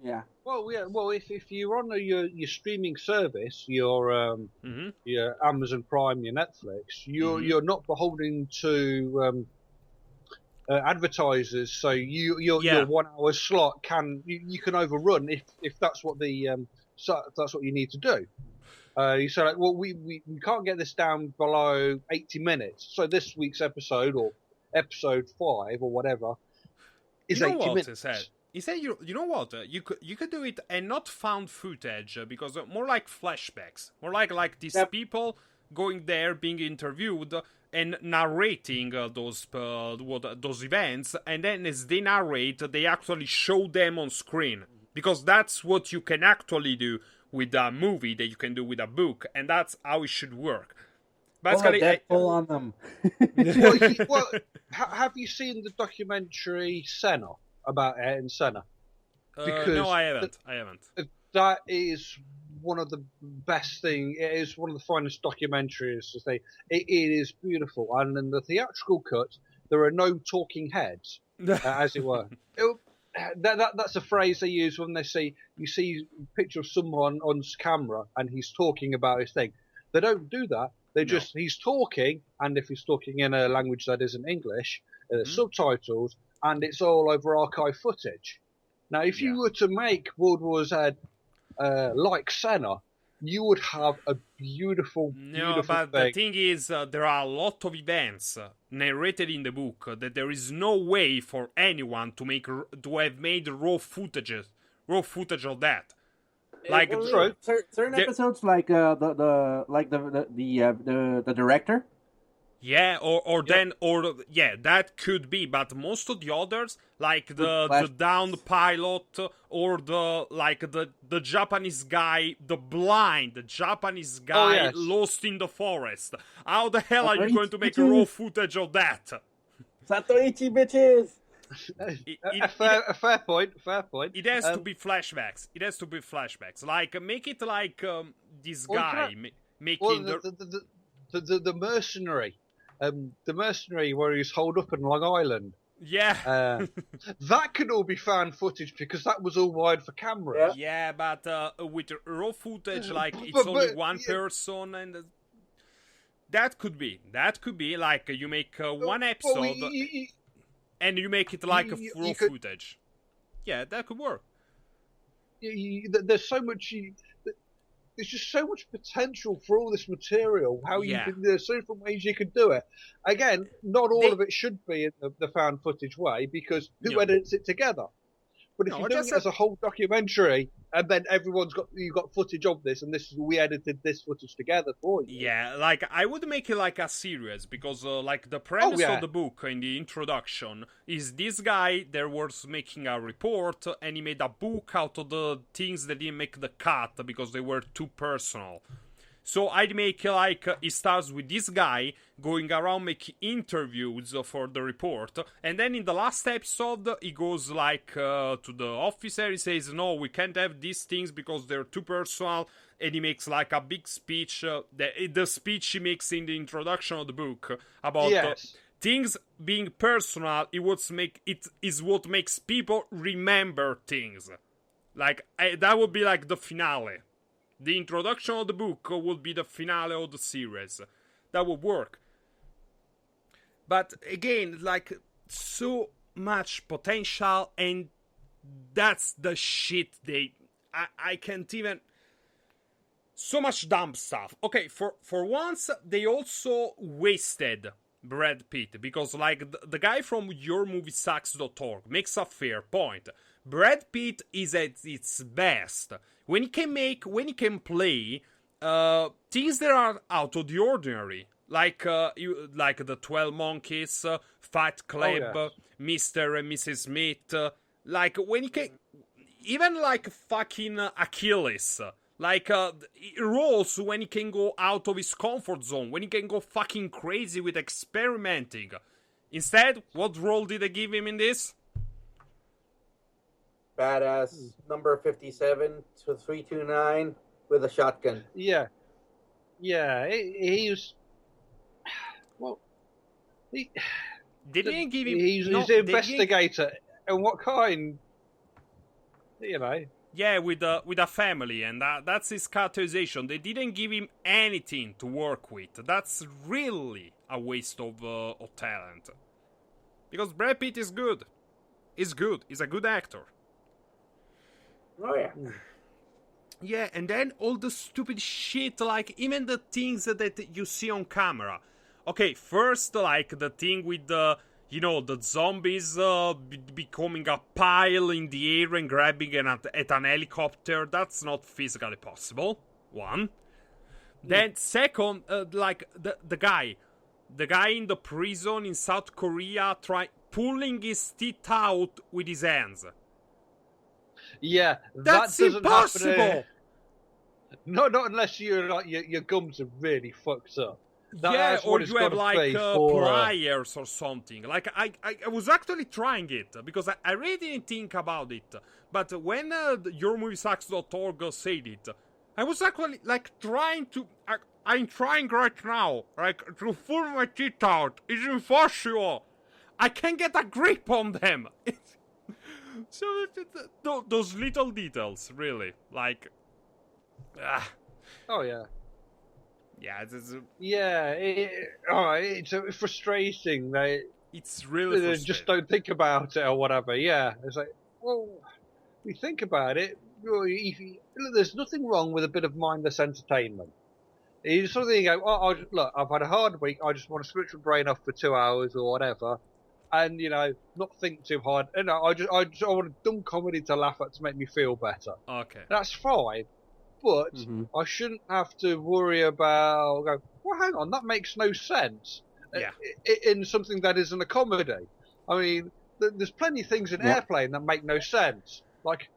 yeah. Well, yeah. Well, if you're on your streaming service, your Amazon Prime, your Netflix, you're not beholden to advertisers. So your 1 hour slot you can overrun if that's what that's what you need to do. You say like, well, we can't get this down below 80 minutes. So this week's episode or episode 5 or whatever is You know 80 what minutes. He said, you know what? You could do it and not found footage because more like flashbacks, more like these people going there, being interviewed and narrating those events, and then as they narrate, they actually show them on screen because that's what you can actually do with a movie that you can do with a book, and that's how it should work. Basically, Deadpool on them. well, have you seen the documentary Senna about Ayrton Senna? No, I haven't. That is one of the best thing. It is one of the finest documentaries. It is beautiful, and in the theatrical cut, there are no talking heads, as it were. That's a phrase they use when you see a picture of someone on camera and he's talking about his thing. They don't do that. He's talking, and if he's talking in a language that isn't English, subtitles, and it's all over archive footage. Now, if you were to make World War Z like Senna, you would have a beautiful but thing. the thing is, there are a lot of events narrated in the book that there is no way for anyone to have made raw footage of that. Like certain episodes, like the director. Yeah, that could be, but most of the others, like the downed pilot or the Japanese guy, the blind Japanese guy lost in the forest. How the hell are you going to make raw footage of that? Satoichi bitches. A fair point. It has to be flashbacks. Like make it like this guy making the mercenary. The mercenary where he's holed up in Long Island. Yeah. That could all be found footage because that was all wired for camera. Yeah, but with raw footage, like it's only one person, and that could be like you make one episode and you make it like raw footage. Yeah, that could work. There's so much. There's just so much potential for all this material. There's so different ways you could do it. Again, not all of it should be in the found footage way because who edits it together? But if you're doing it as a whole documentary, and then you've got footage of this, and we edited this footage together for you. Yeah, like I would make it like a series because like the premise of the book in the introduction is this guy there was making a report and he made a book out of the things that didn't make the cut because they were too personal. So I'd make like it starts with this guy going around making interviews for the report, and then in the last episode he goes like to the officer. He says, "No, we can't have these things because they're too personal," and he makes like a big speech. The speech he makes in the introduction of the book about things being personal. It is what makes people remember things. Like that would be like the finale. The introduction of the book would be the finale of the series. That would work. But again, like, so much potential, and that's the shit I can't even... So much dumb stuff. Okay, for once, they also wasted Brad Pitt, because, like, the guy from YourMovieSucks.org makes a fair point. Brad Pitt is at its best when he can play things that are out of the ordinary. like the 12 Monkeys, Fight Club, yes. Mr. and Mrs. Smith, like when he can, even like fucking Achilles, like roles when he can go out of his comfort zone, when he can go fucking crazy with experimenting. Instead, what role did they give him in this? Badass number 57 to 329 with a shotgun. Yeah. He was. Well, They didn't give him. He's no, an they didn't- investigator, and what kind? You know. Yeah, with a family, and that's his characterization. They didn't give him anything to work with. That's really a waste of talent. Because Brad Pitt is good. He's good. He's a good actor. Oh yeah. Yeah, and then all the stupid shit, like even the things that you see on camera. Okay, first, like the thing with the zombies becoming a pile in the air and grabbing at an helicopter. That's not physically possible. One. Then second, like the guy in the prison in South Korea pulling his teeth out with his hands. Yeah, That's that doesn't impossible. happen. No, not unless you're like your gums are really fucked up. That's or what it's you have gotta like be for, pliers or something. Like I was actually trying it because I really didn't think about it. But when yourmoviesucks.org said it, I was actually like trying to. I'm trying right now, like to pull my teeth out. It's impossible. I can't get a grip on them. So those little details, really, like. Oh yeah. Yeah, it's Yeah, it's frustrating. it's really They frustrating. just don't think about it or whatever. Yeah, it's like, well, we think about it. There's nothing wrong with a bit of mindless entertainment. You sort of think, look, I've had a hard week. I just want to switch my brain off for 2 hours or whatever, and not think too hard. I want a dumb comedy to laugh at to make me feel better. Okay. That's fine. But I shouldn't have to worry about. Well, hang on, that makes no sense. Yeah. In something that isn't a comedy. I mean, there's plenty of things in Airplane that make no sense. Like,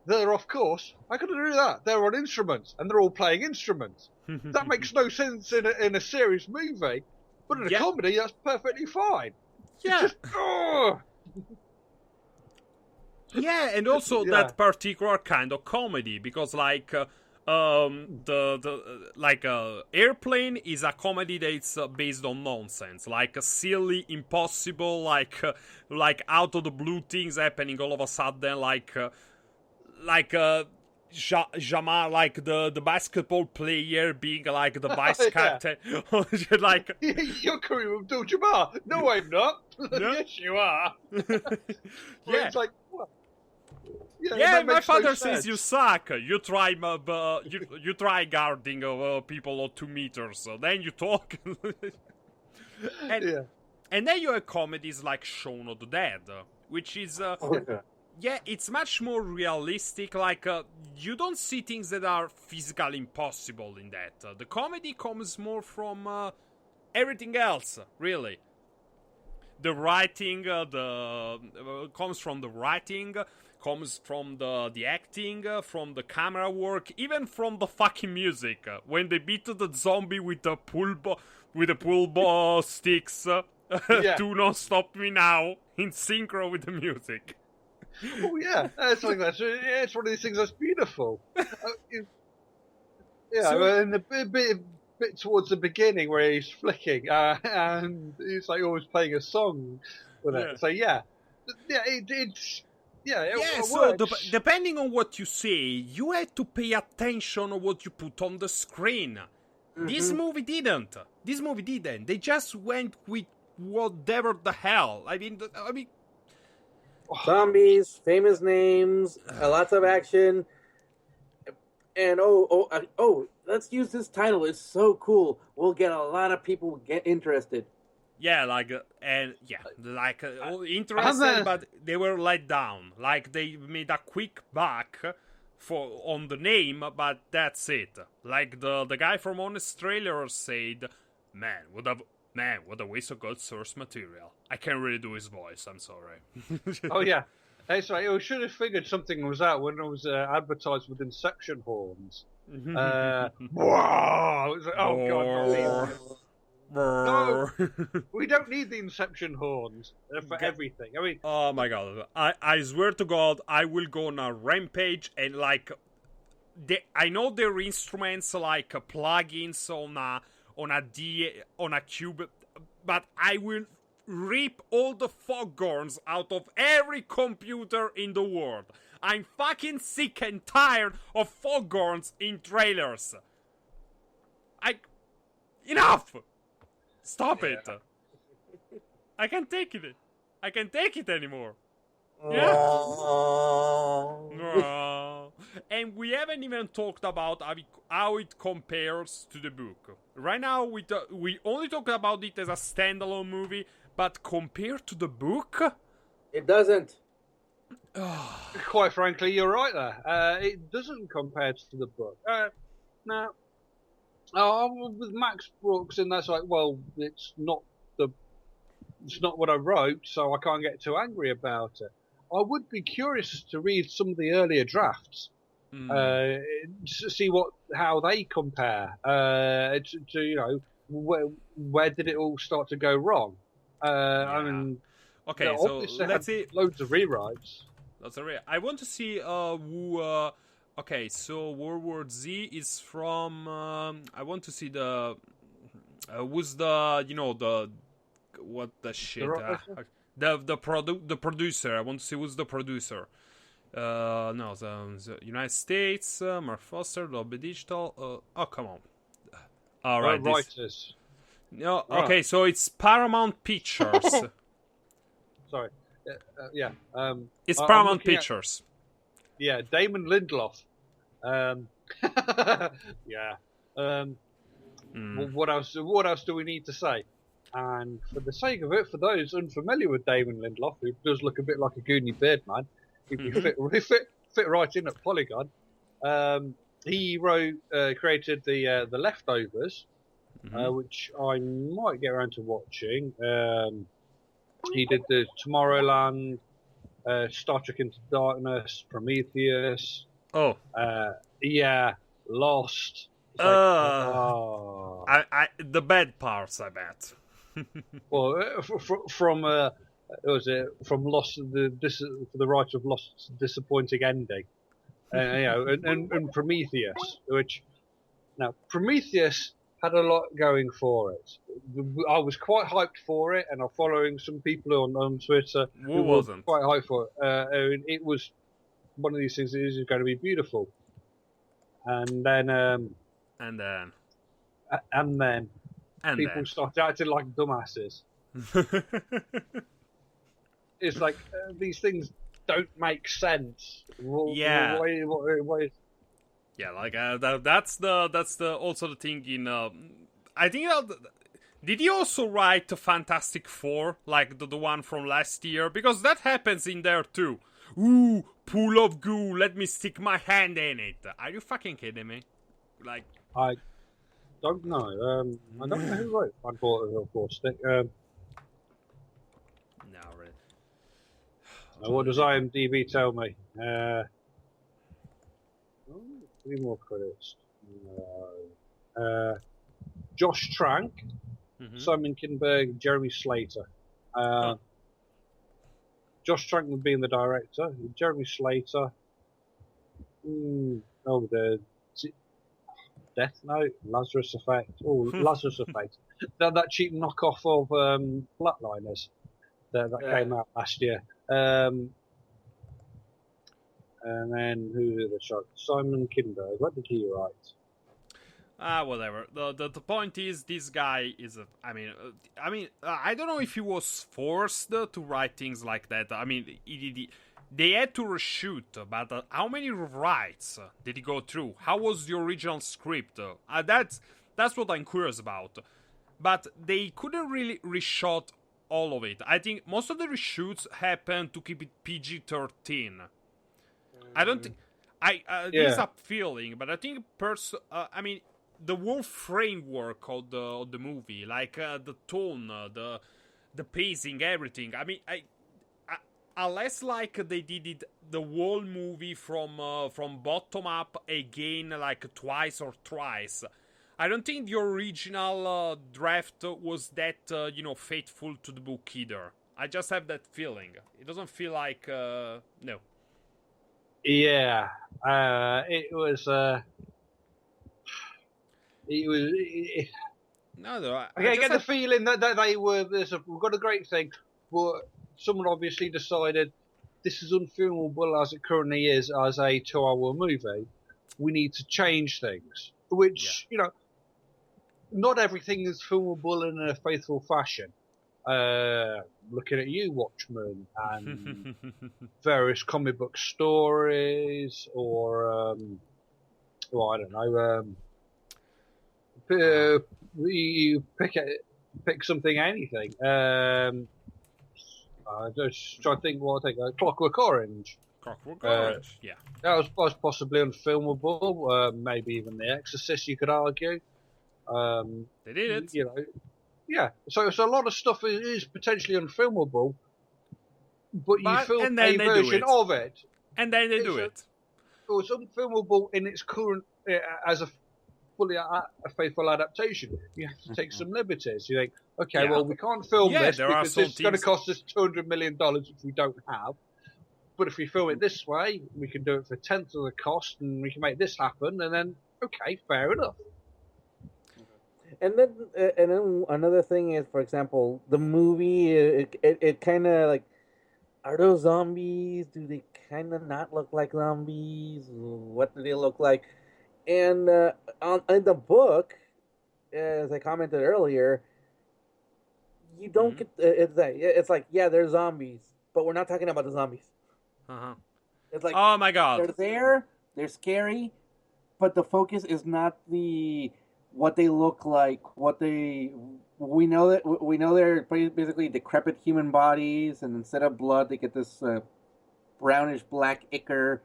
they're off course. I couldn't do that. They're on instruments, and they're all playing instruments. That makes no sense in a serious movie. But in a comedy, that's perfectly fine. Yeah. It's just, Yeah, and also that particular kind of comedy, because like Airplane is a comedy that's based on nonsense, like silly, impossible, like out of the blue things happening all of a sudden, Jamar, like the basketball player being like the vice captain, like you're Kareem Abdul-Jabbar. No, I'm not. Yes, you are. Yeah. It's like, what? Yeah, my father says you suck. You try, you try guarding people on 2 meters. So then you talk, and then you have comedies like Shaun of the Dead, which is it's much more realistic. Like you don't see things that are physically impossible in that. The comedy comes more from everything else, really. The writing, comes from the writing. Comes from the acting, from the camera work, even from the fucking music. When they beat the zombie with the pull sticks, do not stop me now, in synchro with the music. Oh yeah, it's one of these things that's beautiful. And a bit towards the beginning where he's flicking, and he's like always playing a song with it. So it's. So depending on what you say, you had to pay attention on what you put on the screen. This movie didn't. They just went with whatever the hell. I mean, zombies, famous names, lots of action, and let's use this title. It's so cool. We'll get a lot of people interested. Yeah, interested, but they were let down. Like they made a quick buck on the name, but that's it. Like the guy from Honest Trailer said, what a waste of good source material. I can't really do his voice. I'm sorry. Oh yeah, it's like I should have figured something was out when it was advertised with Inception horns. Whoa! It was like, oh god, no, we don't need the Inception horns for everything. I mean, oh my god, I swear to God, I will go on a rampage and like, I know their instruments like plugins on a cube, but I will rip all the foghorns out of every computer in the world. I'm fucking sick and tired of foghorns in trailers. Enough! Stop it! I can't take it. I can't take it anymore. Yeah. And we haven't even talked about how it compares to the book. Right now, we only talk about it as a standalone movie, but compared to the book, it doesn't. Quite frankly, you're right there. It doesn't compare to the book. No. With Max Brooks, and that's like, well, it's not what I wrote, so I can't get too angry about it. I would be curious to read some of the earlier drafts, to see how they compare. To where did it all start to go wrong? I mean, okay, so let's see. Loads of rewrites. I want to see who. Okay, so World War Z is from. I want to see who's the what the shit. The producer. I want to see who's the producer. No, the United States. Mark Foster, Dolby Digital. Oh, come on. All right, writers. No, okay, so it's Paramount Pictures. Sorry. Yeah. It's Paramount Pictures. Yeah, Damon Lindelof. Yeah. What else? What else do we need to say? And for the sake of it, for those unfamiliar with Damon Lindelof, who does look a bit like a Goonie Beard man, he'd be fit right in at Polygon. He created the Leftovers, which I might get around to watching. He did the Tomorrowland, Star Trek Into Darkness, Prometheus. Oh. Yeah, Lost. The bad parts, I bet. Well, from Lost, for the writer of Lost's disappointing ending, and Prometheus, which now Prometheus had a lot going for it. I was quite hyped for it, and I'm following some people on Twitter who wasn't quite hyped for it. It was one of these things that is going to be beautiful, and then people started acting like dumbasses. It's like these things don't make sense. Yeah. Why Yeah, like that's also the thing in. I think did he also write Fantastic Four, like the one from last year? Because that happens in there too. Ooh, pool of goo. Let me stick my hand in it. Are you fucking kidding me? Like, I don't know. I don't know who wrote Fantastic Four stick. No, really. What does IMDb tell me? 3 more credits. No. Josh Trank, Simon Kinberg, Jeremy Slater. Josh Trank would be the director. Jeremy Slater. The Death Note, Lazarus Effect. Oh, Lazarus Effect. That cheap knockoff of Flatliners that came out last year. And then who did the shot? Simon Kinberg. What did he write? Whatever. The point is, this guy is I don't know if he was forced to write things like that. I mean, they had to reshoot, but how many rewrites did he go through? How was the original script? That's what I'm curious about. But they couldn't really reshoot all of it. I think most of the reshoots happened to keep it PG-13. I don't think... This is a feeling, but I think... the whole framework of the movie, like the tone, the pacing, everything. I mean, unless like they did it the whole movie from bottom up again, like twice or thrice. I don't think the original draft was that faithful to the book either. I just have that feeling. It doesn't feel like no. Yeah, it was. It was. No, I get the feeling that they were. We've got a great thing, but someone obviously decided this is unfilmable as it currently is as a 2-hour movie. We need to change things, which not everything is filmable in a faithful fashion. Looking at you, Watchmen, and various comic book stories, or I don't know. You pick something, anything. I just try to think what I think. Clockwork Orange. Clockwork Orange, yeah. That was possibly unfilmable. Maybe even The Exorcist, you could argue. They did it. Yeah. So a lot of stuff is potentially unfilmable, but you film a version of it. And then they do it. It's unfilmable in its current, as a fully a faithful adaptation. You have to take some liberties. You think, okay, well, we can't film this because it's going to cost us $200 million, which we don't have. But if we film it this way, we can do it for a tenth of the cost, and we can make this happen. And then, okay, fair enough. And then another thing is, for example, the movie. It kind of like, are those zombies? Do they kind of not look like zombies? What do they look like? And in the book, as I commented earlier, you don't get it's like they're zombies, but we're not talking about the zombies. It's like, oh my god, they're scary, but the focus is not what they look like. We know they're basically decrepit human bodies, and instead of blood, they get this brownish black ichor.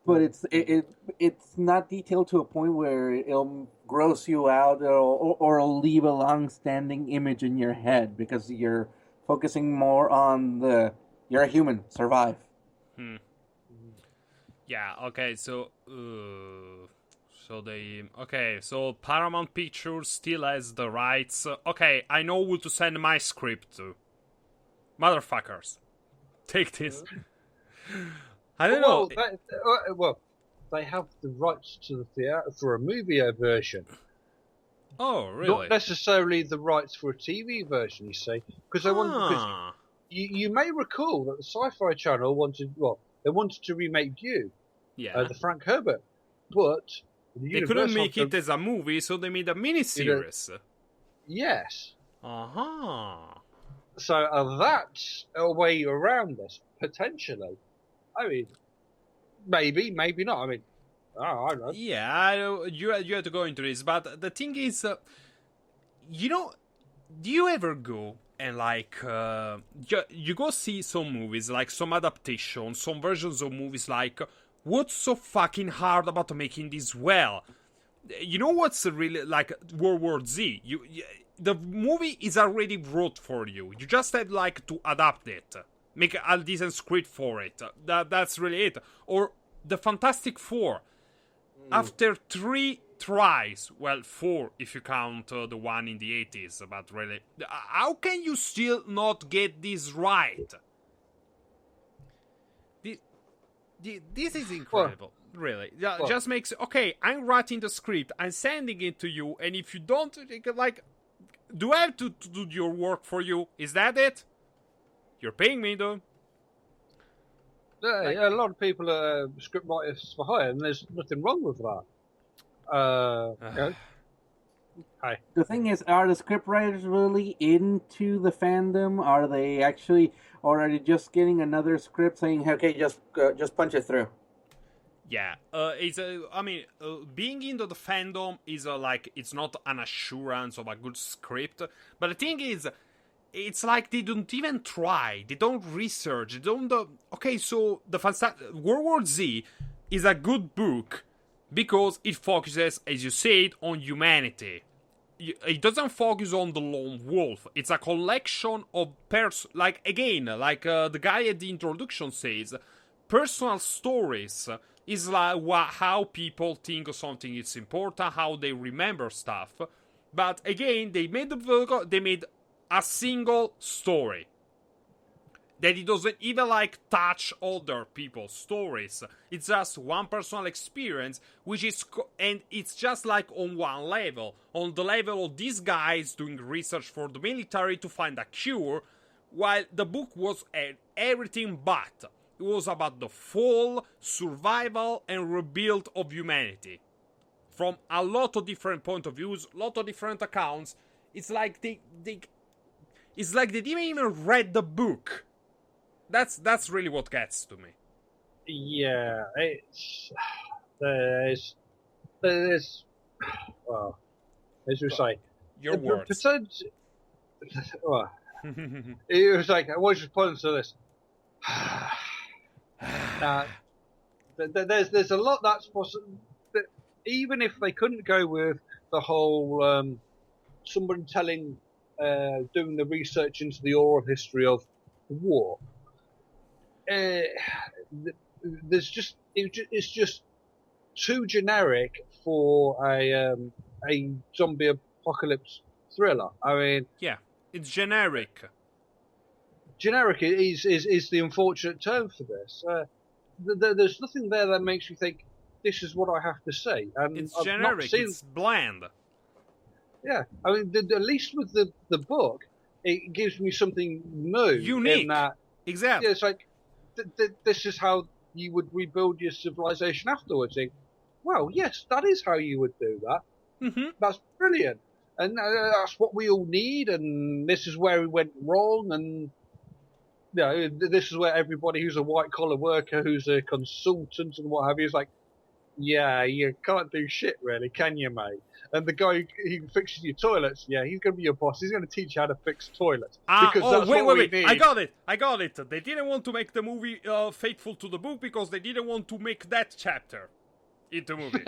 But it's not detailed to a point where it'll gross you out or it'll leave a long-standing image in your head because you're focusing more on you're a human, survive. Yeah. Okay. So so Paramount Pictures still has the rights. Okay, I know who to send my script to. Motherfuckers, take this. I don't know. They have the rights to the theatre for a movie version. Oh, really? Not necessarily the rights for a TV version, you see, because you may recall that the Sci-Fi Channel wanted to remake Dune, the Frank Herbert, but they couldn't make it as a movie, so they made a miniseries. Yes. So that's a way around this potentially. I mean, maybe not. I mean, I don't know. Yeah, you have to go into this, but the thing is, do you ever go and you go see some movies, like some adaptations, some versions of movies, like, what's so fucking hard about making this well? You know what's really like World War Z? The movie is already wrote for you. You just have to adapt it. Make a decent script for it. That's really it. Or the Fantastic Four. After 3 tries, well, 4 if you count the one in the 80s, but really, how can you still not get this right? This is incredible. Really. Just makes... Okay, I'm writing the script, I'm sending it to you, and if you don't, do I have to do your work for you? Is that it? You're paying me, though. Yeah, a lot of people are script writers for hire, and there's nothing wrong with that. Hi. The thing is, are the script writers really into the fandom? Are they actually, or are they just getting another script saying, "Okay, just punch it through"? Yeah, being into the fandom is it's not an assurance of a good script, but the thing is, it's like they don't even try. They don't research. They don't. Okay, so World War Z is a good book, because it focuses, as you said, on humanity. It doesn't focus on the lone wolf. It's a collection of like the guy at the introduction says, personal stories is like how people think something is important, how they remember stuff. But again, they made a single story that it doesn't even like touch other people's stories. It's just one personal experience, which is and it's just like on one level, on the level of these guys doing research for the military to find a cure, while the book was everything but. It was about the fall, survival, and rebuild of humanity from a lot of different point of views, lot of different accounts. It's like they didn't even read the book. That's really what gets to me. Yeah, there's well, as you say, your words. Well, it was like, what's your point to this? There's a lot that's possible. Even if they couldn't go with the whole someone doing the research into the oral history of the war, it's just too generic for a zombie apocalypse thriller. I mean, yeah, it's generic. Generic is the unfortunate term for this. There's nothing there that makes you think this is what I have to say. And it's I've generic. It's bland. Yeah, I mean, at least with the book, it gives me something new, unique. In that, exactly. Yeah, it's like this is how you would rebuild your civilization afterwards. Well, yes, that is how you would do that. Mm-hmm. That's brilliant, and that's what we all need. And this is where we went wrong, and this is where everybody who's a white collar worker, who's a consultant, and what have you, is like, yeah, you can't do shit really, can you, mate? And the guy who fixes your toilets, yeah, he's going to be your boss. He's going to teach you how to fix toilets. Wait. I got it. They didn't want to make the movie faithful to the book because they didn't want to make that chapter into movie.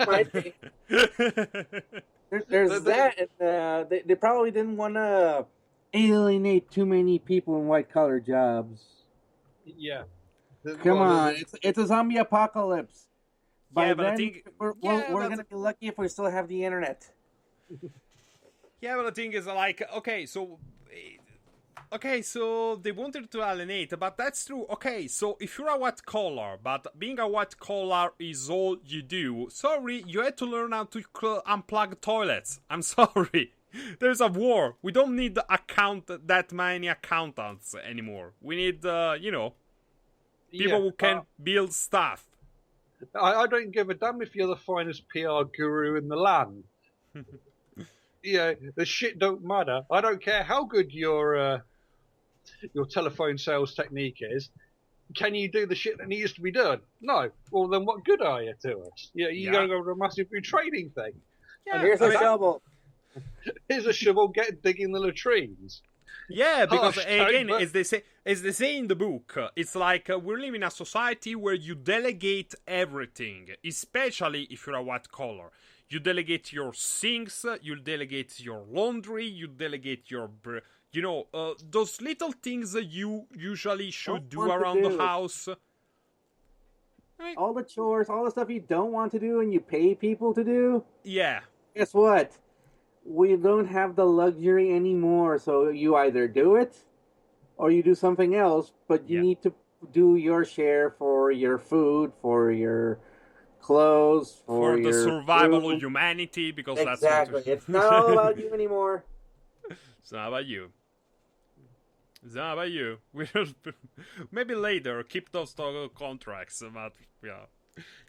There's that. And, they probably didn't want to alienate too many people in white-collar jobs. Yeah. Come on. It's a zombie apocalypse. By but then, I think we're going to be lucky if we still have the internet. Yeah, but the thing is, like, okay, so they wanted to alienate, but that's true. Okay, so if you're a white collar, but being a white collar is all you do, sorry, you had to learn how to unplug toilets. I'm sorry. There's a war. We don't need that many accountants anymore. We need, people who can build stuff. I don't give a damn if you're the finest PR guru in the land. The shit don't matter. I don't care how good your telephone sales technique is. Can you do the shit that needs to be done? No. Well, then what good are you to us? You're going to go to a massive retraining thing. Yeah, and here's a shovel. Here's a shovel. Get digging the latrines. Yeah, because again, as they say in the book, it's like we're living in a society where you delegate everything, especially if you're a white collar. You delegate your sinks, you delegate your laundry, you delegate your, those little things that you usually should do around the house. All the chores, all the stuff you don't want to do and you pay people to do. Yeah. Guess what? We don't have the luxury anymore, so you either do it or you do something else, but you need to do your share for your food, for your clothes, for the survival of humanity, because exactly. It's not all about you anymore. It's not about you. It's not about you. Maybe later keep those contracts, but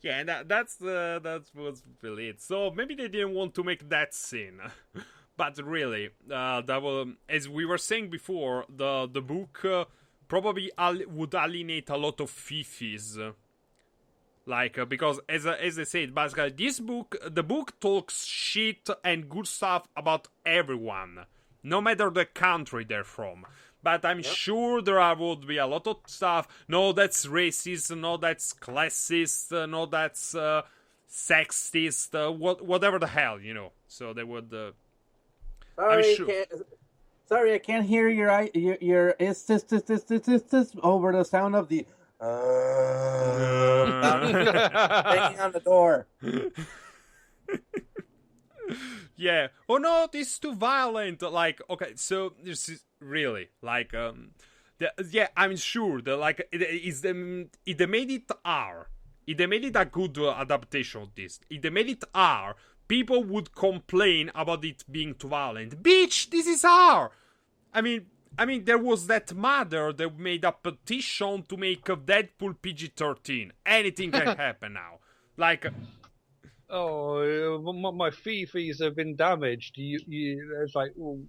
yeah, and that's what's really it. So maybe they didn't want to make that scene, but really, that was, as we were saying before, the book probably would alienate a lot of fifis. Like, because as I said, basically, the book talks shit and good stuff about everyone, no matter the country they're from. But I'm sure there would be a lot of stuff. No, that's racist. No, that's classist. No, that's sexist, whatever the hell, you know. So they would. Sorry, sure. Sorry, I can't hear your is this over the sound of the banging on the door. Yeah. Oh no, this is too violent. Like, okay, so this is really like yeah, I'm sure that like if they made it R, if they made it a good adaptation of this, if they made it R, people would complain about it being too violent. Bitch, this is R. I mean, there was that mother that made a petition to make a Deadpool PG-13. Anything can happen now. Like, my fees have been damaged. It's like, well,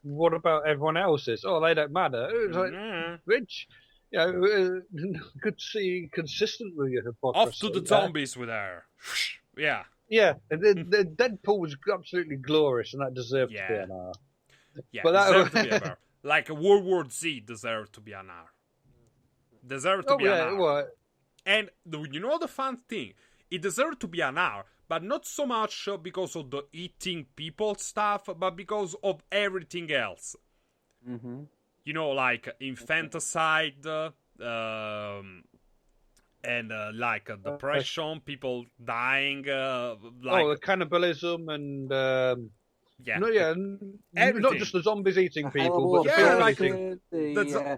what about everyone else's? Oh, they don't matter. It's like, which, could see consistent with your hypocrisy. Off to the zombies with her. Yeah. Yeah, the Deadpool was absolutely glorious, and that deserved to be an R. Yeah, but deserved to be an R. Like World War Z deserved to be an R. Deserved to be an R. What? And you know the fun thing? It deserved to be an R, but not so much because of the eating people stuff, but because of everything else. Mm-hmm. You know, like infanticide, and depression, people dying, the cannibalism and yeah, not just the zombies eating people, but the people eating.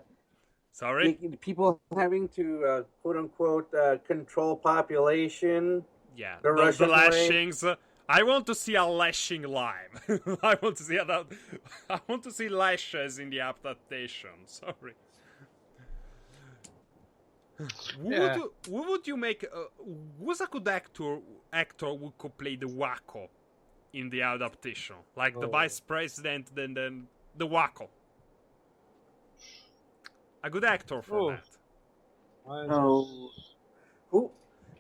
Sorry, people having to quote unquote control population. Yeah, the lashings. I want to see a lashing live. I want to see that. I want to see lashes in the adaptation. Sorry. Who would you make? Who's a good actor who could play the Wacko in the adaptation, like the vice president, then the Wacko? A good actor for that. Who?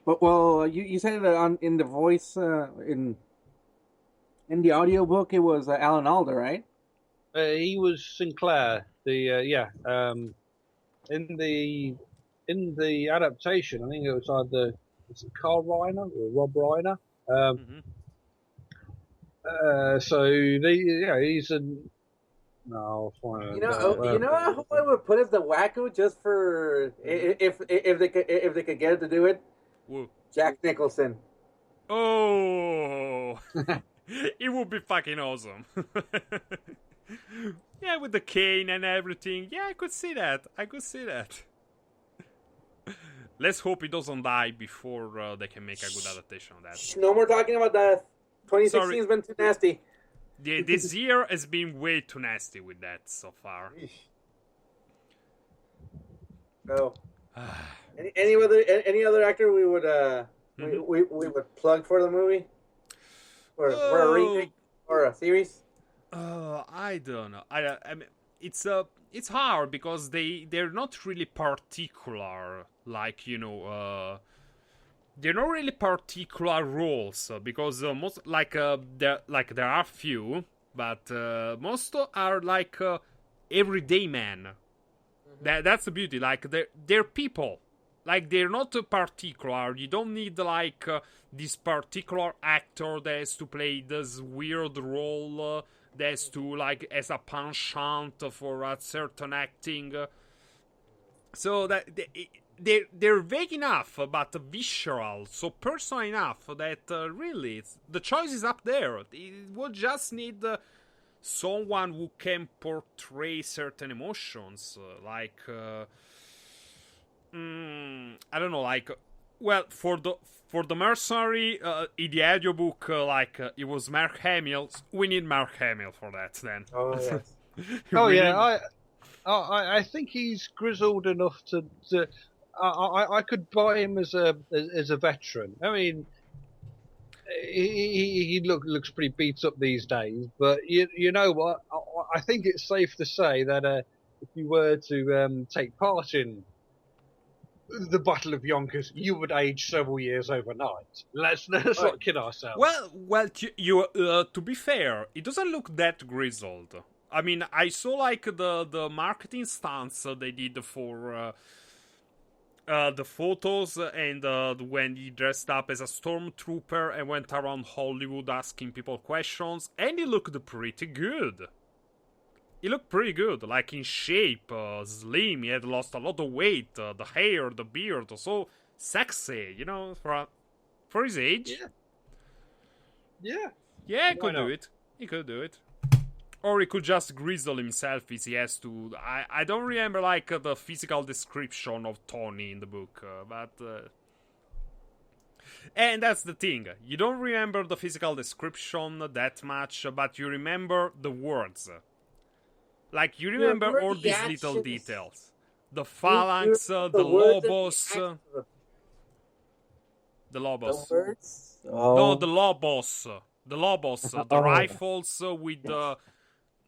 Well, you said it in the voice in the audiobook. It was Alan Alda, right? He was Sinclair. In the adaptation, I think it was either Carl Reiner or Rob Reiner. So he's a. No, fine. You know who I would put as the Wacko just for if they could get it to do it. Woo. Jack Nicholson. Oh, it would be fucking awesome. Yeah, with the cane and everything. Yeah, I could see that. Let's hope he doesn't die before they can make a good adaptation of that. No more talking about that. 2016 has been too nasty. This year has been way too nasty with that so far. Oh. Any other actor we would we would plug for the movie, for a remake or a series? I don't know. I mean, it's hard because they're not really particular. Like, you know, they're not really particular roles because most there are few, but most are like everyday men. That's the beauty. Like they're people. Like they're not particular. You don't need like this particular actor that has to play this weird role. That has to like as a penchant for a certain acting. So that they're vague enough but visceral, so personal enough that really the choice is up there. It would just need someone who can portray certain emotions, like I don't know, like for the mercenary in the audiobook, it was Mark Hamill. We need Mark Hamill for that then. Oh yes. I think he's grizzled enough to I could buy him as a veteran. I mean, he looks pretty beat up these days, but you know what? I think it's safe to say that if you were to take part in the Battle of Yonkers, you would age several years overnight. Let's not kid ourselves. Well, to be fair, it doesn't look that grizzled. I mean, I saw like the marketing stance they did for the photos and when he dressed up as a stormtrooper and went around Hollywood asking people questions, and he looked pretty good. He looked pretty good, like in shape, slim. He had lost a lot of weight, the hair, the beard, so sexy, for his age. Yeah, He could do it. He could do it. Or he could just grizzle himself if he has to. I don't remember the physical description of Tony in the book, but and that's the thing. You don't remember the physical description that much, but you remember the words. Like you remember all these little details. The phalanx, the lobos. The lobos. The words? No, the lobos. The lobos. The rifles with the.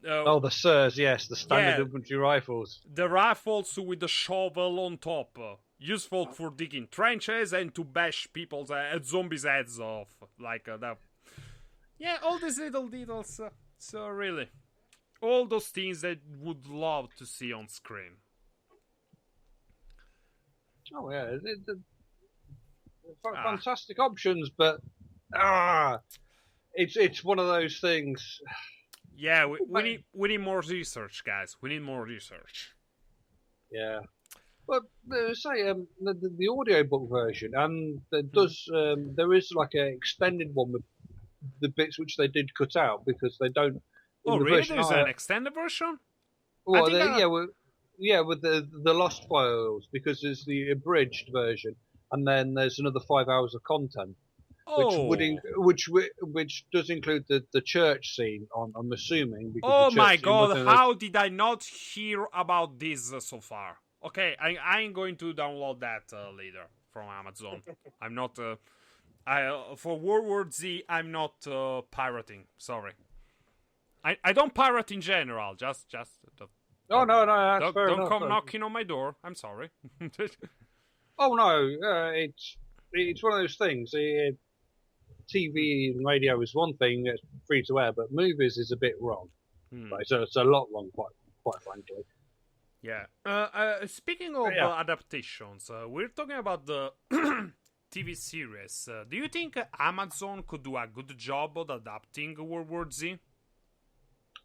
The SIRS, yes, the standard infantry rifles. The rifles with the shovel on top. Useful for digging trenches and to bash people's zombies' heads off. Like that. Yeah, all these little details. So really. All those things that would love to see on screen. Oh, yeah. Fantastic options, but it's one of those things. Yeah, we need more research, guys. We need more research. Yeah, but say the audiobook version, and there is like an extended one with the bits which they did cut out because they don't. Oh, really? There's an extended version? Well, with the lost files, because there's the abridged version, and then there's another 5 hours of content. Which does include the church scene. I'm assuming. Oh my god! How did I not hear about this so far? Okay, I'm going to download that later from Amazon. I'm not. For World War Z, I'm not pirating. Sorry. I don't pirate in general. Just. No, that's fair enough. Don't come knocking on my door. I'm sorry. Oh no, it's one of those things. TV and radio is one thing that's free to air, but movies is a bit wrong. Right, so it's a lot wrong, quite frankly. Yeah. Speaking of adaptations, we're talking about the TV series. Do you think Amazon could do a good job of adapting World War Z?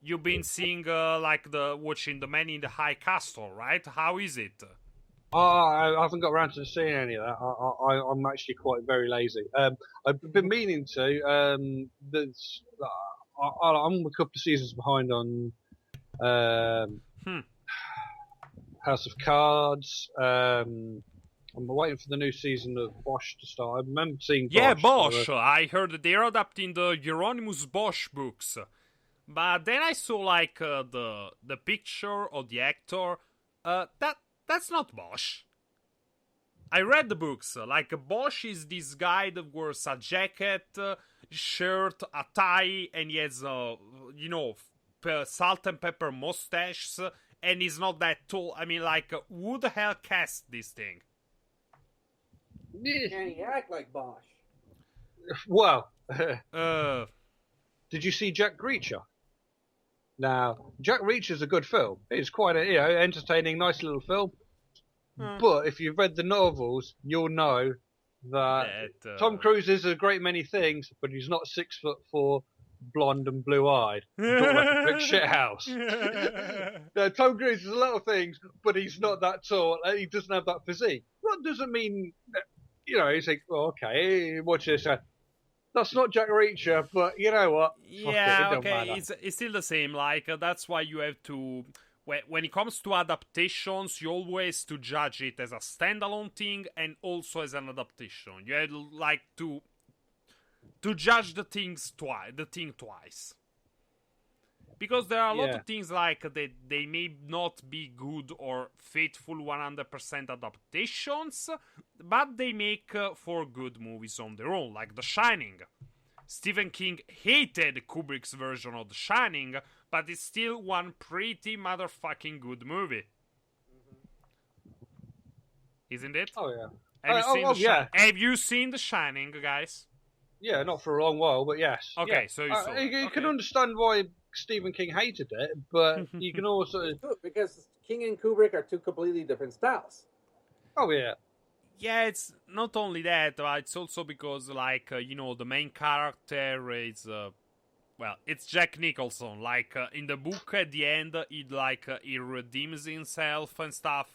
You've been seeing watching The Man in the High Castle, right? How is it? I haven't got around to seeing any of that. I'm actually quite very lazy. I've been meaning to. I'm a couple of seasons behind on House of Cards. I'm waiting for the new season of Bosch to start. I remember seeing Bosch. Yeah, Bosch. I heard that they're adapting the Hieronymus Bosch books. But then I saw the picture of the actor. That's not Bosch. I read the books. Bosch is this guy that wears a jacket, shirt, a tie, and he has salt and pepper mustaches, and he's not that tall. I mean, who the hell cast this thing? Can he act like Bosch? Well, did you see Jack Reacher? Now, Jack Reacher's a good film. It's quite a entertaining, nice little film. But if you've read the novels, you'll know that Tom Cruise is a great many things, but he's not 6'4", blonde and blue-eyed. Not like a brick shit house. Now, Tom Cruise is a lot of things, but he's not that tall. He doesn't have that physique. That doesn't mean, he's like, okay, watch this. That's not Jack Reacher, but you know what? Yeah, okay, it's still the same. That's why you have to... When it comes to adaptations, you always to judge it as a standalone thing and also as an adaptation. You have to judge the thing twice. Because there are a lot of things that they may not be good or faithful 100% adaptations, but they make for good movies on their own, like The Shining. Stephen King hated Kubrick's version of The Shining, but it's still one pretty motherfucking good movie. Isn't it? Oh, yeah. Have you seen The Shining, guys? Yeah, not for a long while, but yes. Okay, so you saw it. You can understand why Stephen King hated it, but you can also... Because King and Kubrick are two completely different styles. Oh, yeah. Yeah, it's not only that, but it's also because, like, the main character is, it's Jack Nicholson. Like, in the book at the end, he redeems himself and stuff.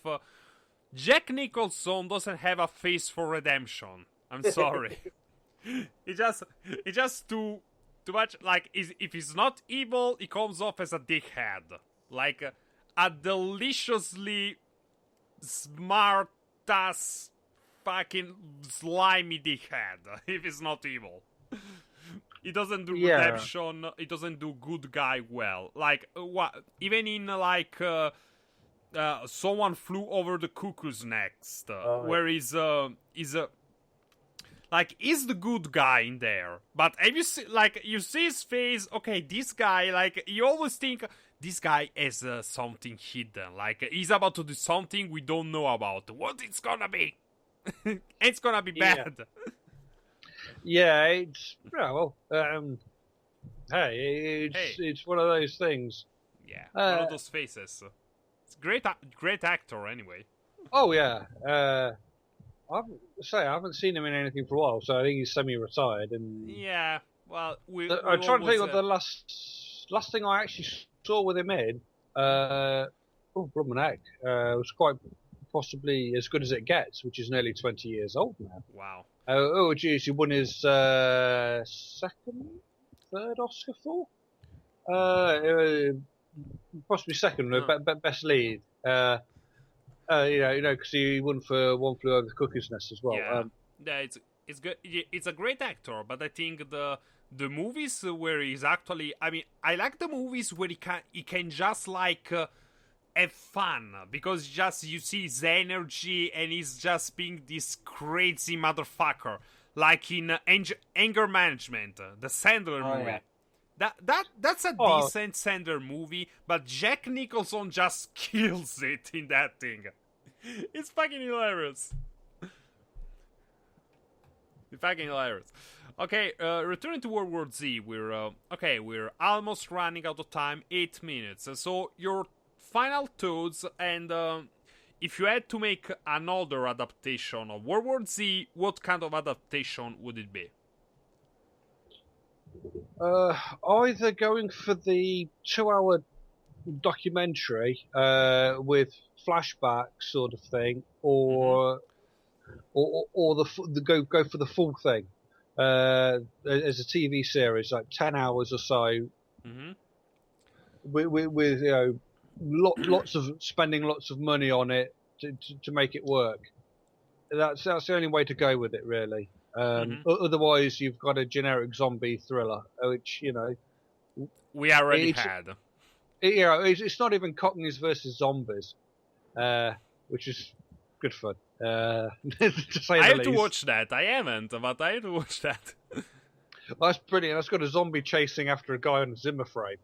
Jack Nicholson doesn't have a face for redemption. I'm sorry. It just too much. Like, if he's not evil, he comes off as a dickhead. Like, a deliciously smart ass fucking slimy dickhead. If he's not evil, he doesn't do redemption. He doesn't do good guy well. Like, what? Even in like. Someone flew over the cuckoo's nest, where he's the good guy in there. But have you see, you see his face? Okay, this guy, like, you always think this guy has something hidden. Like, he's about to do something we don't know about. What it's gonna be? It's gonna be bad. Yeah, it's it's one of those things. Yeah, one of those faces. Great actor, anyway. Oh yeah, I haven't seen him in anything for a while, so I think he's semi-retired. And yeah, well, I'm trying to think of the last thing I actually saw with him in. Brumman Egg was quite possibly as good as it gets, which is nearly 20 years old now. Wow. Geez, he won his third Oscar for. Possibly second, best lead. Because he won for One Flew Over the Cuckoo's Nest as well. Yeah, it's good. It's a great actor, but I think the movies where he's actually, I mean, I like the movies where he can just like have fun, because just you see his energy and he's just being this crazy motherfucker, like in Anger Management, the Sandler movie. Yeah. That's a decent Sandler movie, but Jack Nicholson just kills it in that thing. It's fucking hilarious. It's fucking hilarious. Okay, returning to World War Z, we're almost running out of time. 8 minutes. So your final thoughts, and if you had to make another adaptation of World War Z, what kind of adaptation would it be? Either going for the 2-hour documentary with flashbacks sort of thing, or go for the full thing as a TV series, like 10 hours or so, with lots of spending lots of money on it to make it work. That's the only way to go with it, really. Otherwise, you've got a generic zombie thriller, which we already had. It's not even Cockneys versus zombies, which is good fun. To say I the have least. to watch that. I haven't, but I have to watch that. That's brilliant. That's got a zombie chasing after a guy on a Zimmer frame.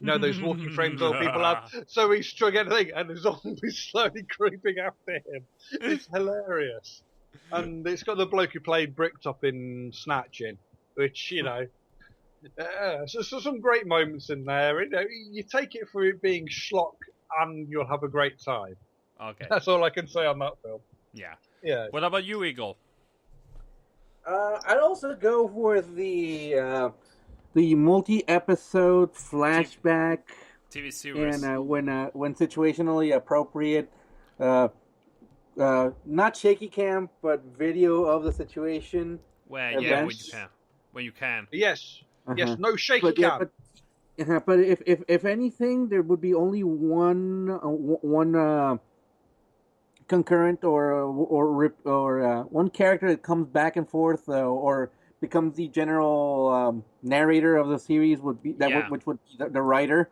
You know those walking frames all people have? So he's struck anything, and the zombie's slowly creeping after him. It's hilarious. And it's got the bloke who played Bricktop in Snatching, which, so some great moments in there. You take it for it being schlock, and you'll have a great time. Okay. That's all I can say on that film. Yeah. What about you, Eagle? I'd also go for the multi-episode flashback TV series, and when situationally appropriate, not shaky cam, but video of the situation. Well, yeah, when you can. Yes, yes, no shaky cam. But if anything, there would be only one concurrent or one character that comes back and forth or becomes the general narrator of the series which would be the writer,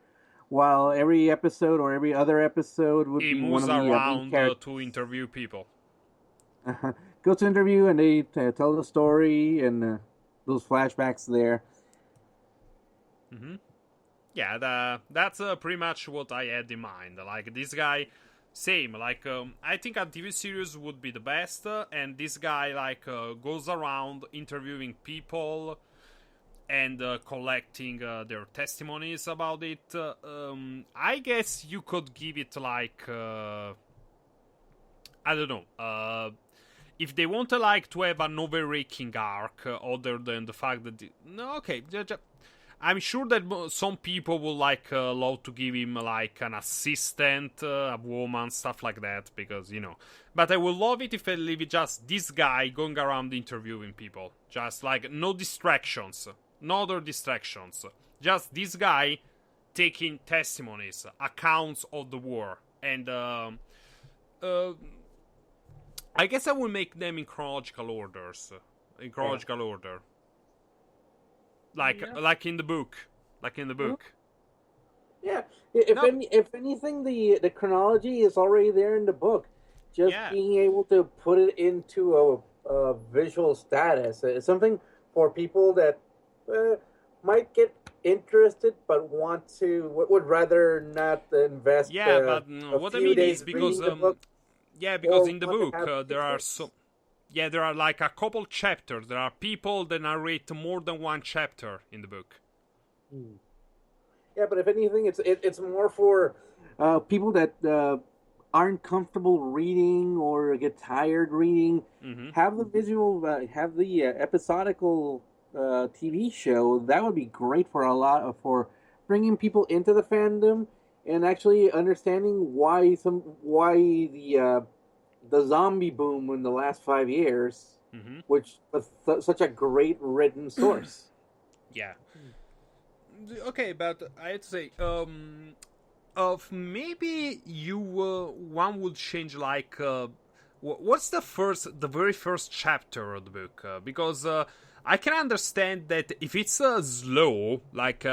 while every episode or every other episode would be one of the around to interview people. Go to interview and they tell the story and those flashbacks there. Yeah, that's pretty much what I had in mind. Like, this guy, same. Like, I think a TV series would be the best, and this guy goes around interviewing people and collecting their testimonies about it. I guess you could give it I don't know. if they want to like to have an overraking arc, other than the fact that no, okay, I'm sure that some people will like love to give him like an assistant, a woman, stuff like that, because But I would love it if I leave it just this guy going around interviewing people, just like no distractions, no other distractions, just this guy taking testimonies, accounts of the war, and I guess I will make them in chronological order. Like in the book. Yeah. If anything, the chronology is already there in the book. Just being able to put it into a visual status is something for people that might get interested but would rather not invest. But what I mean is because because in the book there are like a couple chapters. There are people that narrate more than one chapter in the book. Yeah, but if anything, it's more for people that aren't comfortable reading or get tired reading. Mm-hmm. Have the visual, have the episodical TV show. That would be great for bringing people into the fandom and actually understanding why the zombie boom in the last 5 years, which was such a great written source. Yeah. Okay, but I have to say, maybe one would change like, what's the very first chapter of the book? Because I can understand that if it's slow, like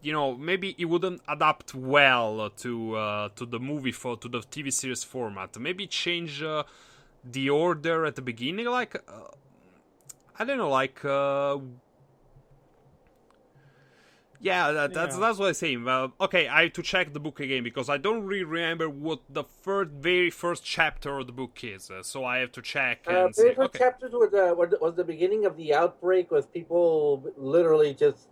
maybe it wouldn't adapt well to the to the TV series format. Maybe change the order at the beginning, like I don't know, like that's what I'm saying. Okay, I have to check the book again because I don't really remember what the very first chapter of the book is. So I have to check and see. The first chapters was the beginning of the outbreak, with people literally just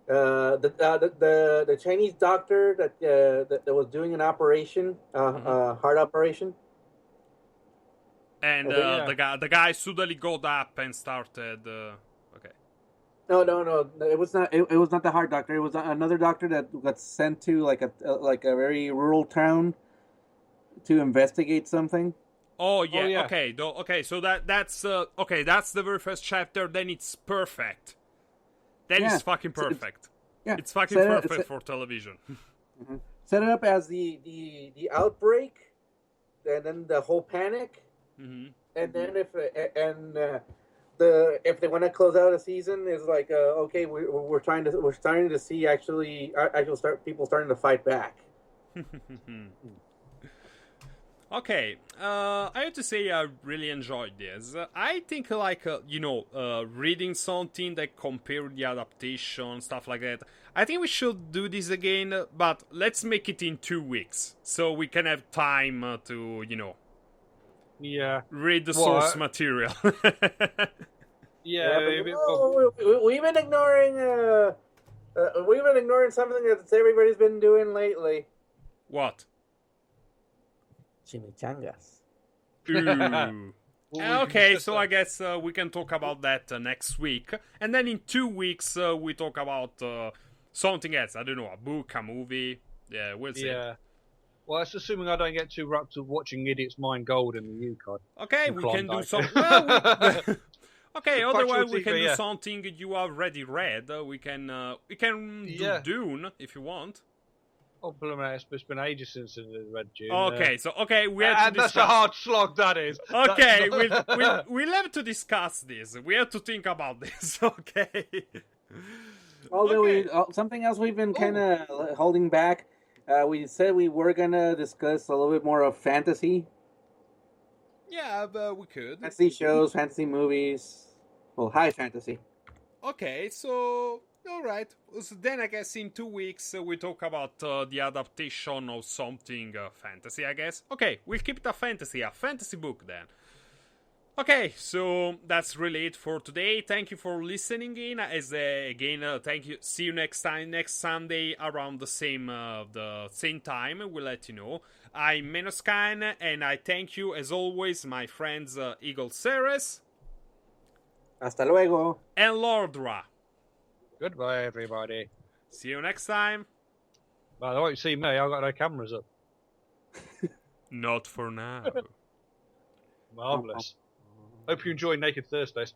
the Chinese doctor that was doing an operation, heart operation, and the guy suddenly got up and started. No. It was not. It was not the heart doctor. It was another doctor that got sent to like a very rural town to investigate something. Oh yeah. Okay. Okay. So that's okay. That's the very first chapter. Then it's perfect. Then it's fucking perfect. It's fucking perfect for television. Mm-hmm. Set it up as the outbreak, and then the whole panic, and then if they want to close out a season, is like okay, we're starting to see people starting to fight back. Okay, I have to say I really enjoyed this. I think reading something that compared the adaptation, stuff like that. I think we should do this again, but let's make it in 2 weeks so we can have time to read the source material. We've been ignoring something that everybody's been doing lately. What? Chimichangas. Okay, so I guess we can talk about that next week, and then in 2 weeks we talk about something else. I don't know, a book, a movie. Yeah, we'll see. Yeah. Well, that's assuming I don't get too wrapped up watching Idiots Mine Gold in the UCOD. Okay, we can do some. Okay, otherwise we can do something you already read. We can do Dune if you want. Oh, it's been ages since I read Dune. Okay, we have to discuss. That's a hard slog, that is. Okay, we'll have to discuss this. We have to think about this. Okay. Although something else we've been kind of holding back. We said we were gonna discuss a little bit more of fantasy. Yeah, but we could. Fantasy shows, fantasy movies. Well, high fantasy. Okay, so alright. So then I guess in 2 weeks we talk about the adaptation of something fantasy, I guess. Okay, we'll keep it a fantasy book then. Okay, so that's really it for today. Thank you for listening in. Thank you. See you next time, next Sunday around the same time. We'll let you know. I'm Menoscan, and I thank you as always, my friends Eagle Ceres. Hasta luego. And Lordra. Goodbye, everybody. See you next time. Well, I won't see me. I've got no cameras up. Not for now. Marvellous. Hope you enjoy Naked Thursdays.